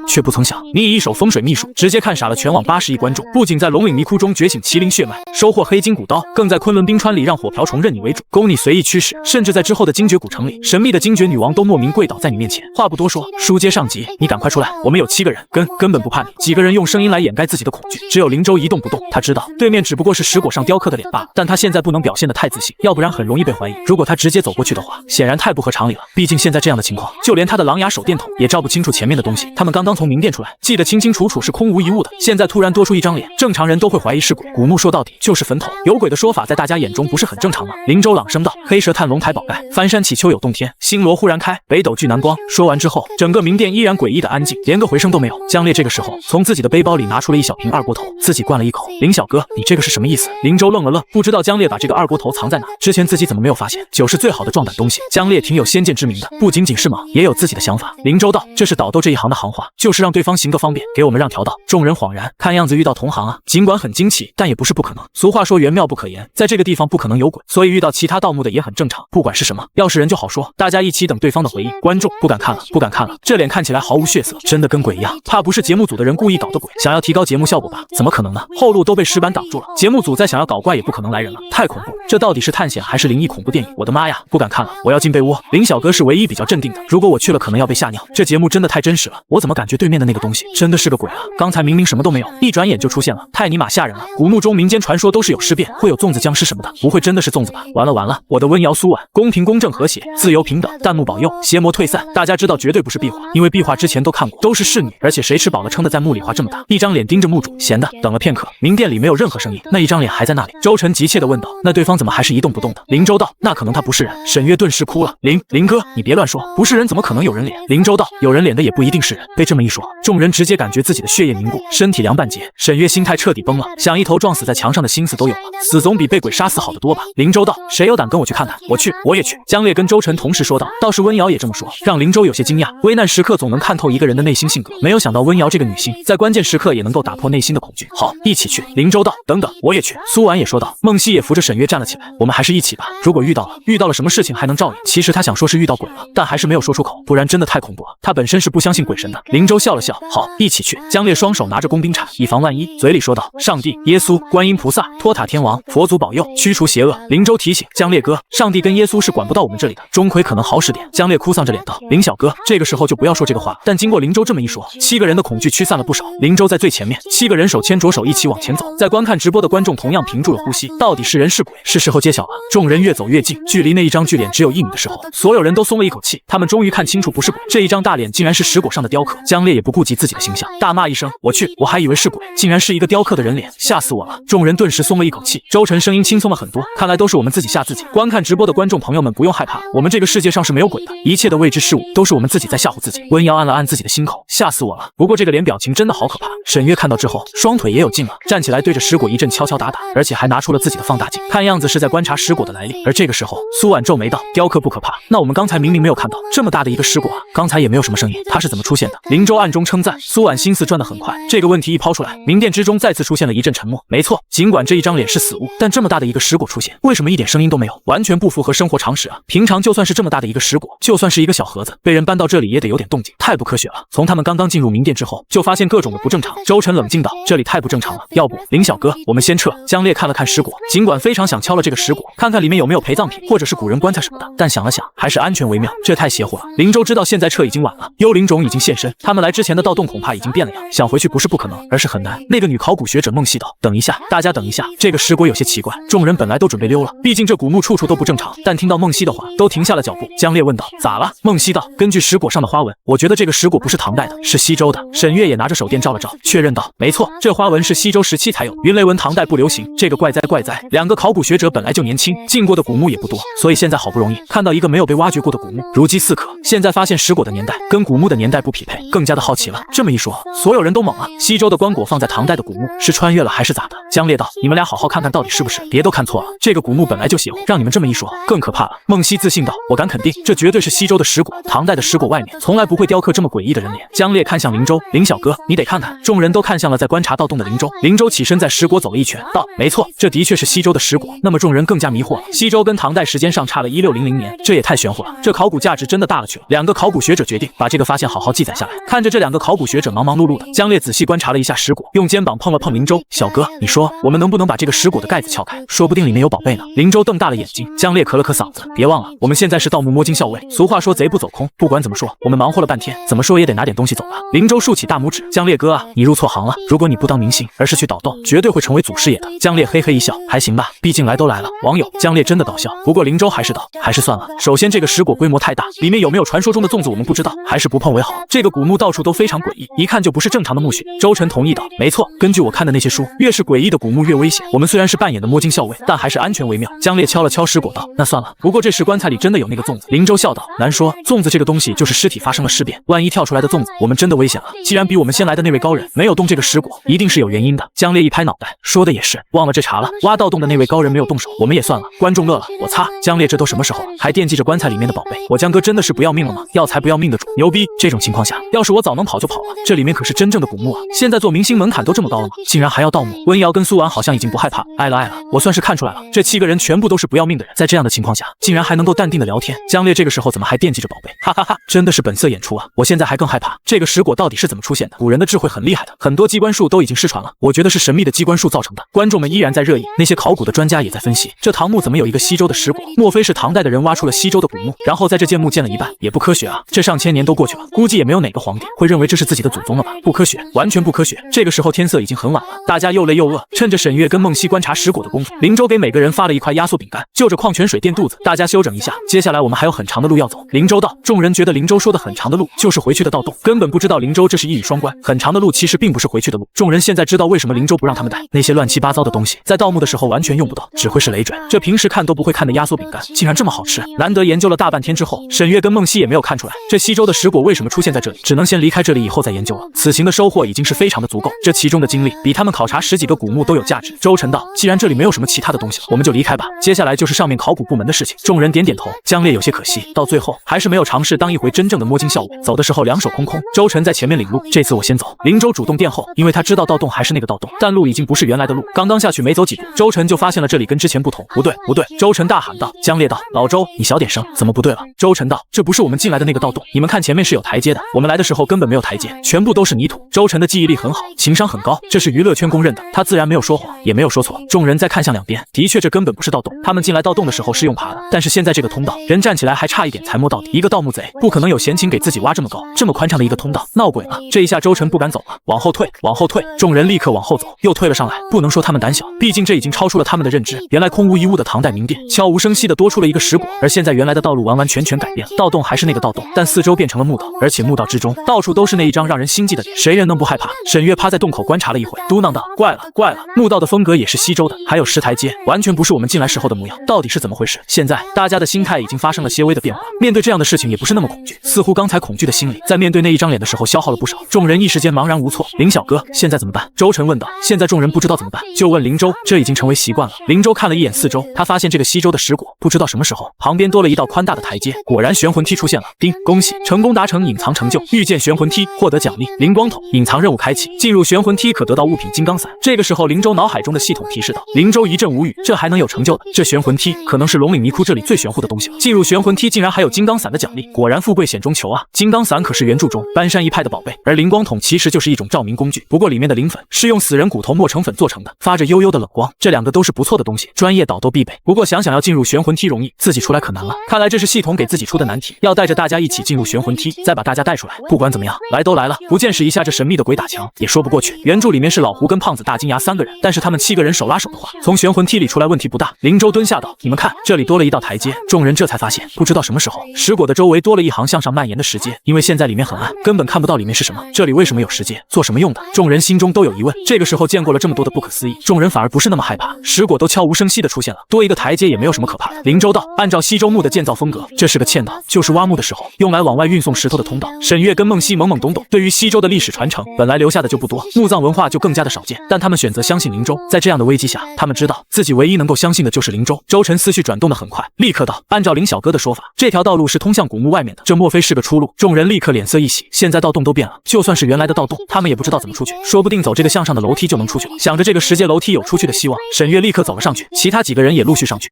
却不曾想你以一手风水秘术，直接看傻了全网80亿观众。不仅在龙岭迷窟中觉醒麒麟血脉，收获黑金古刀，更在昆仑冰川里让火瓢虫认你为主，供你随意驱使，甚至在之后的精绝古城里，神秘的精绝女王都莫名跪倒在你面前。话不多说，书接上集，你赶快出来，我们有7个人，根本不怕你。几个人用声音来掩盖自己的恐惧，只有林州一动不动。他知道对面只不过是石果上雕刻的脸罢了，但他现在不能表现得太自信，要不然很容易被怀疑。如果他直接走过去的话，显然太不合常理了。毕竟现在这样的情况，就连他的狼牙手电筒也照不清楚前面的东西。他们刚刚从明殿出来，记得清清楚楚是空无一物的，现在突然多出一张脸，正常人都会怀疑是鬼。古墓说到底就是坟头，有鬼的说法在大家眼中不是很正常吗？林州朗声道：“黑蛇探龙台宝盖，翻山起秋有洞天，星罗忽然开，北斗聚南光。”说完之后，整个明殿依然诡异的安静，连个回声都没有。江烈这个时候从自己的背包里拿出了一小瓶二锅头，自己灌了一口。林小哥，你这个是什么意思？林州愣了愣，不知道江烈把这个二锅头藏在哪，之前自己怎么没有发现？酒是最好的壮胆东西，江烈挺有先见之明的，不仅仅是莽，也有自己的想法。林州道：“这是倒斗这一行的行话，就是让对方行个方便，给我们让条道。”众人恍然，看样子遇到同行啊，尽管很惊奇，但也不是不可能。俗话说缘妙不可言，在这个地方不可能有鬼，所以遇到其他盗墓的也很正常。不管是什么，要是人就好说，大家一起等对方的回应。观众不敢看了，不敢看了，这脸看起来毫无血色，真的跟鬼一样，怕不是节目组的人故意搞的鬼，想要提高节目效果吧？怎么可能呢？后路都被石板挡住了，节目组再想要搞怪也不可能来人了，太恐怖！这到底是探险还是灵异恐怖电影？我的妈呀，不敢看了，我要进被窝。林小哥是唯一比较镇定的，如果我去了，可能要被吓尿。这节目真的太真实了，我怎么感觉对面的那个东西真的是个鬼啊？刚才明明什么都没有，一转眼就出现了，太尼玛吓人了！古墓中民间传说都是有尸变，会有粽子僵尸什么的，不会真的是粽子吧？完了完了，我的温瑶苏婉，公平公正和谐，自由平等，弹幕保佑，邪魔退散。大家知道绝对不是壁画，因为壁画之前都看过，都是侍女，而且谁吃饱了撑的在墓里画这么大，一张脸盯着墓主，闲的。等了片刻，明殿里没有任何声音，那一张脸还在那里。周晨急切地问道：“那对方怎么还是一动不动的？”林州道：“那可能他不是人。”沈月顿时哭了：“林哥，你别乱说，不是人怎么可能有人脸？”林州道：“有人脸的也不一定是人。”被这么一说，众人直接感觉自己的血液凝固，身体凉半截。沈月心态彻底崩了，想一头撞死在墙上的心思都有了，死总比被鬼杀死好得多吧？林州道：“谁有胆跟我去看看？我去，我也去。”江烈跟周晨同时说道，倒是温瑶也这么说，让林州有些惊讶。危难时刻总能看透一个人的内心性格，没有想到温瑶这个女性在关键时刻也能够打破内心的恐惧。好，一起去。林州道：“等等，我也去。”苏婉也说道。孟熙也扶着沈月站了起来：“我们还是一起吧，如果遇到了什么事情还能照应。”其实他想说是遇到鬼了，但还是没有说出口，不然真的太恐怖了。他本身是不相信鬼神的。林州笑了笑：“好，一起去。”江烈双手拿着工兵铲，以防万一，嘴里说道：“上帝、耶稣、观音菩萨、托塔天王、佛祖保佑，驱除邪恶。”林州提醒江烈哥：“上帝跟耶稣是管不到我们这里的，钟馗可能好使点。”江烈哭丧着脸道：“林小哥，这个时候就不要说这个话。”但经过林州这么一说，7个人的恐惧驱散了不少。林州在最前面，7个人手牵着手一起往前走。在观看直播的观众同样屏住了呼吸，到底是人是鬼？是时候揭晓了。众人越走越近，距离那一张巨脸只有1米的时候，所有人都松了一口气，他们终于看清楚不是鬼，这一张大脸竟然是石果上的雕刻。江烈也不顾及自己的形象，大骂一声：“我去！我还以为是鬼，竟然是一个雕刻的人脸，吓死我了！”众人顿时松了一口气。周晨声音轻松了很多，看来都是我们自己吓自己。观看直播的观众朋友们不用害怕，我们这个世界上是没有鬼的，一切的未知事物都是我们自己在吓唬自己。温瑶按了按自己的心口，吓死我了。不过这个脸表情真的好可怕。沈月看到之后，双腿也有劲了，站起来对着石果一阵敲敲打打，而且还拿出了自己的放大镜，看样子是在观察石果的来历。而这个时候，苏婉皱眉道：“雕刻不可怕，那我们刚才明明没有看到这么大的一个石果啊，刚才也没有什么声音，它是怎么出现的？”林州暗中称赞。苏婉心思转得很快，这个问题一抛出来，明殿之中再次出现了一阵沉默。没错，尽管这一张脸是死物，但这么大的一个石果出现，为什么一点声音都没有？完全不符合生活常识啊！平常就算是这么大的一个石果，就算是一个小盒子，被人搬到这里也得有点动静，太不科学了。从他们刚刚进入明殿之后，就发现各种的不正常。周晨冷静道：“这里太不正常了，要不林小哥，我们先撤。江烈看了看尸椁，尽管非常想敲了这个尸椁，看看里面有没有陪葬品或者是古人棺材什么的，但想了想，还是安全为妙。这太邪乎了。林州知道现在撤已经晚了，幽灵种已经现身，他们来之前的盗洞恐怕已经变了样，想回去不是不可能，而是很难。那个女考古学者梦溪道：“等一下，大家等一下，这个尸椁有些奇怪。”众人本来都准备溜了，毕竟这古墓处处都不正常，但听到梦溪的话，都停下了脚步。江烈问道：“咋了？”梦溪道：“根据尸椁上的花纹，我觉得这个尸椁不是唐代的，是西周的。”沈月也拿着手电照了照，确认道：“没错，这花纹是西周时期才有，云雷纹唐代不流行。这个怪哉怪哉！两个考古学者本来就年轻，进过的古墓也不多，所以现在好不容易看到一个没有被挖掘过的古墓，如饥似渴。现在发现尸椁的年代跟古墓的年代不匹配，更加的好奇了。这么一说，所有人都懵了。西周的棺椁放在唐代的古墓，是穿越了还是咋的？”江烈道：“你们俩好好看看到底是不是，别都看错了。这个古墓本来就邪乎，让你们这么一说，更可怕了。”梦溪自信道：“我敢肯定，这绝对是西周的尸椁。唐代的尸椁外面从来不会雕刻这么诡异的人脸。”江烈看向林州：“林小哥，你得看看。”众人都看向了在观察盗洞的林州。林州起身在尸椁走了一圈，道：“没错，这的确是西周的尸椁。”那么众人更加迷惑了，西周跟唐代时间上差了1600年，这也太玄乎了，这考古价值真的大了去了。两个考古学者决定把这个发现好好记载下来。看着这两个考古学者忙忙碌碌的，江烈仔细观察了一下尸椁，用肩膀碰了碰林州：“小哥，你说我们能不能把这个尸椁的盖子撬开？说不定里面有宝贝呢。”林州瞪大了眼睛。江烈咳了咳嗓子：“别忘了，我们现在是盗墓摸金校尉，俗话说贼不走空。不管怎么说，我们忙活了半天，怎么说也得拿点东西走吧。”林州竖起大拇指：“江烈哥啊，你入错行了。如果你不当明星，而是去盗洞，绝对会成为祖师爷的。”江烈嘿嘿一笑：“还行吧，毕竟来都来了。”网友：江烈真的搞笑。不过林州还是道：“还是算了。首先这个尸椁规模太大，里面有没有传说中的粽子我们不知道，还是不碰为好。这个古墓到处都非常诡异，一看就不是正常的墓穴。”周晨同意道：“没错，根据我看的那些书，越是诡异的古墓越危险。我们虽然是扮演的摸金校尉，但还是安全为妙。”江烈敲了敲尸椁道：“那算了，不过这石棺材里真的有那个粽子。”林州笑道：“难说，粽子这个东西就是尸体发生了尸变，万一跳出来的粽子，我们真的危险了。既然比我们先来的那位高人没有动这个尸椁，一定是有原因的。”江烈一拍脑袋，说的也是，忘了这茬了。挖盗洞的那位高人没有动手，我们也算了。观众乐了，我擦，江烈这都什么时候了，还惦记着棺材里面的宝贝？我江哥真的是不要命了吗？要财不要命的主，牛逼！这种情况下，要是我早能跑就跑了。这里面可是真正的古墓啊！现在做明星门槛都这么高了吗？竟然还要盗墓？温瑶跟苏婉好像已经不害怕，爱了，我算是看出来了，这7个人全部都是不要命的人，在这样的情况下，竟然还能够淡定的聊天。江烈这个时候怎么还惦记着宝贝？哈哈哈，真的是本色演出啊！我现在还更害怕，这个石椁到底是怎么出现的？古人的智慧很厉害的，很多机关术都已经失传了，我觉得是神秘的机关术造成的。观众们依然在热议，那些考古的专家也在分析，这唐墓怎么有一个西周的石椁？莫非是唐代的人挖出了西周的古墓，然后在这建墓建了一半？也不科学啊！这上千年都过去了，估计也没有哪个皇帝会认为这是自己的祖宗了吧？不科学，完全不科学。这个时候天色已经很晚了，大家又累又饿，趁着沈月跟梦溪观察石椁的功夫，林州给每个人发了一块压缩饼干，就着矿泉水垫肚子，大家休整一下，接下来我们还有很长的路要走。林州道。众人觉得林州说的很长的路就是回去的盗洞，根本不知道林州这是一语双关，很长的路其实并不是回去的路。众人现在知道为什么林州不让他们带那些乱七八糟的东西，在盗墓的时候完全用不到，只会是累赘。这平时看都不会看的压缩饼干竟然这么好吃，难得研究了大半天之后，沈月跟梦溪也没有看出来这西周的石椁为什么出现在这里，只能先离开这里以后再研究了。此行的收获已经是非常的足够，这其中的经历比他们考察10几个古墓都有价值。周晨道：既然这里没有什么其他的东西了，我们就离开吧，接下来就是上面考古部门的事情。众人点点头。江烈有些可惜，到最后还是没有尝试当一回真正的摸金校尉，走的时候两手空空。周晨在前面领路，这次我先走。林州主动殿后，因为他知道盗洞还是那个盗洞，但路已经不是原来的路，刚刚下去没走几步，周晨就发现了这里跟之前不同。不对不对！周晨大喊道。江烈道：老周，你小点声，怎么不对了？周晨道：这不是我们进来的那个盗洞，你们看前面是有台阶的，我们来的时候根本没有台阶，全部都是泥土。周晨的记忆力很好，情商很高，这是娱乐圈公认的，他自然没有说谎，也没有说错。众人再看向两边，的确这根本不是盗洞，他们进来盗洞的时候是用爬的，但是现在这个通道，人站起来还差一点才摸到底。一个盗墓贼不可能有闲情给自己挖这么高这么宽敞的一个通道，闹鬼了。这一下周晨不敢走了，往后退，往后退。众人立刻往后走，又退了上来。不能说他们胆小，毕竟这已经超出了他们的认知。原来空无一物的唐代名殿，悄无声息的多出了一个石椁，而现在原来的道路完完全全改变了，盗洞还是那个盗洞，但四周变成了墓道，而且墓道之中到处都是那一张让人心悸的脸，谁人能不害怕？沈月趴在洞口观察了一会，嘟囔道：怪了怪了，墓道的风格也是西周的，还有石台阶，完全不是我们进来时候的模样，到底是怎么回事？现在大家的心态已经发生了些微的变化，面对这样的事情也不是那么恐惧，似乎刚才恐惧的心理在面对那一张脸的时候消耗了不少。众人一时间茫然无措。林小哥，现在怎么办？周晨问道。现在众人不知道怎么办，就问林州，这已经成为习惯了。林州看了一眼四周，他发现这个西周的石椁不知道什么时候旁边多了一道宽大的台阶，果然玄魂梯出现了。叮，恭喜成功达成隐藏成就，遇见玄魂梯获得奖励灵光筒，隐藏任务开启，进入玄魂梯可得到物品金刚伞。这个时候林州脑海中的系统提示道。林州一阵无语，这还能有成就的？这玄魂梯可能是龙岭迷窟这里最玄乎的东西了。进入玄魂梯竟然还有金刚伞的奖励，果然富贵险中求啊！金刚伞可是原著中搬山一派的宝贝，而灵光筒其实就是一种照明工具，不过过里面的磷粉是用死人骨头磨成粉做成的，发着幽幽的冷光。这两个都是不错的东西，专业导都必备。不过想想要进入玄魂梯容易，自己出来可难了。看来这是系统给自己出的难题，要带着大家一起进入玄魂梯，再把大家带出来。不管怎么样，来都来了，不见识一下这神秘的鬼打墙也说不过去。原著里面是老胡跟胖子、大金牙3个人，但是他们7个人手拉手的话，从玄魂梯里出来问题不大。灵州蹲下道：“你们看，这里多了一道台阶。”众人这才发现，不知道什么时候，石果的周围多了一行向上蔓延的石阶，因为现在里面很暗，根本看不到里面是什么。这里为什么有石阶？做什么用的？众人心中都有疑问。这个时候见过了这么多的不可思议，众人反而不是那么害怕。石果都悄无声息的出现了，多一个台阶也没有什么可怕的。灵州道：“按照西周墓的建造风格，这是个嵌道，就是挖墓的时候用来往外运送石头的通道。”沈月跟孟西懵懵懂懂，对于西周的历史传承，本来留下的就不多，墓葬文化就更加的少见，但他们选择相信灵州。在这样的危机下，他们知道自己唯一能够相信的就是灵州。周晨思绪转动得很快，立刻道：“按照林小哥的说法，这条道路是通向古墓外面的，这莫非是个出路？”众人立刻脸色一喜，现在盗洞都变了，就算是原来的盗洞，他们也不知道怎么出去，说不定走这个向上的楼梯就能出去了。想着这个石阶楼梯有出去的希望，沈月立刻走了上去，其他几个人也陆续上去。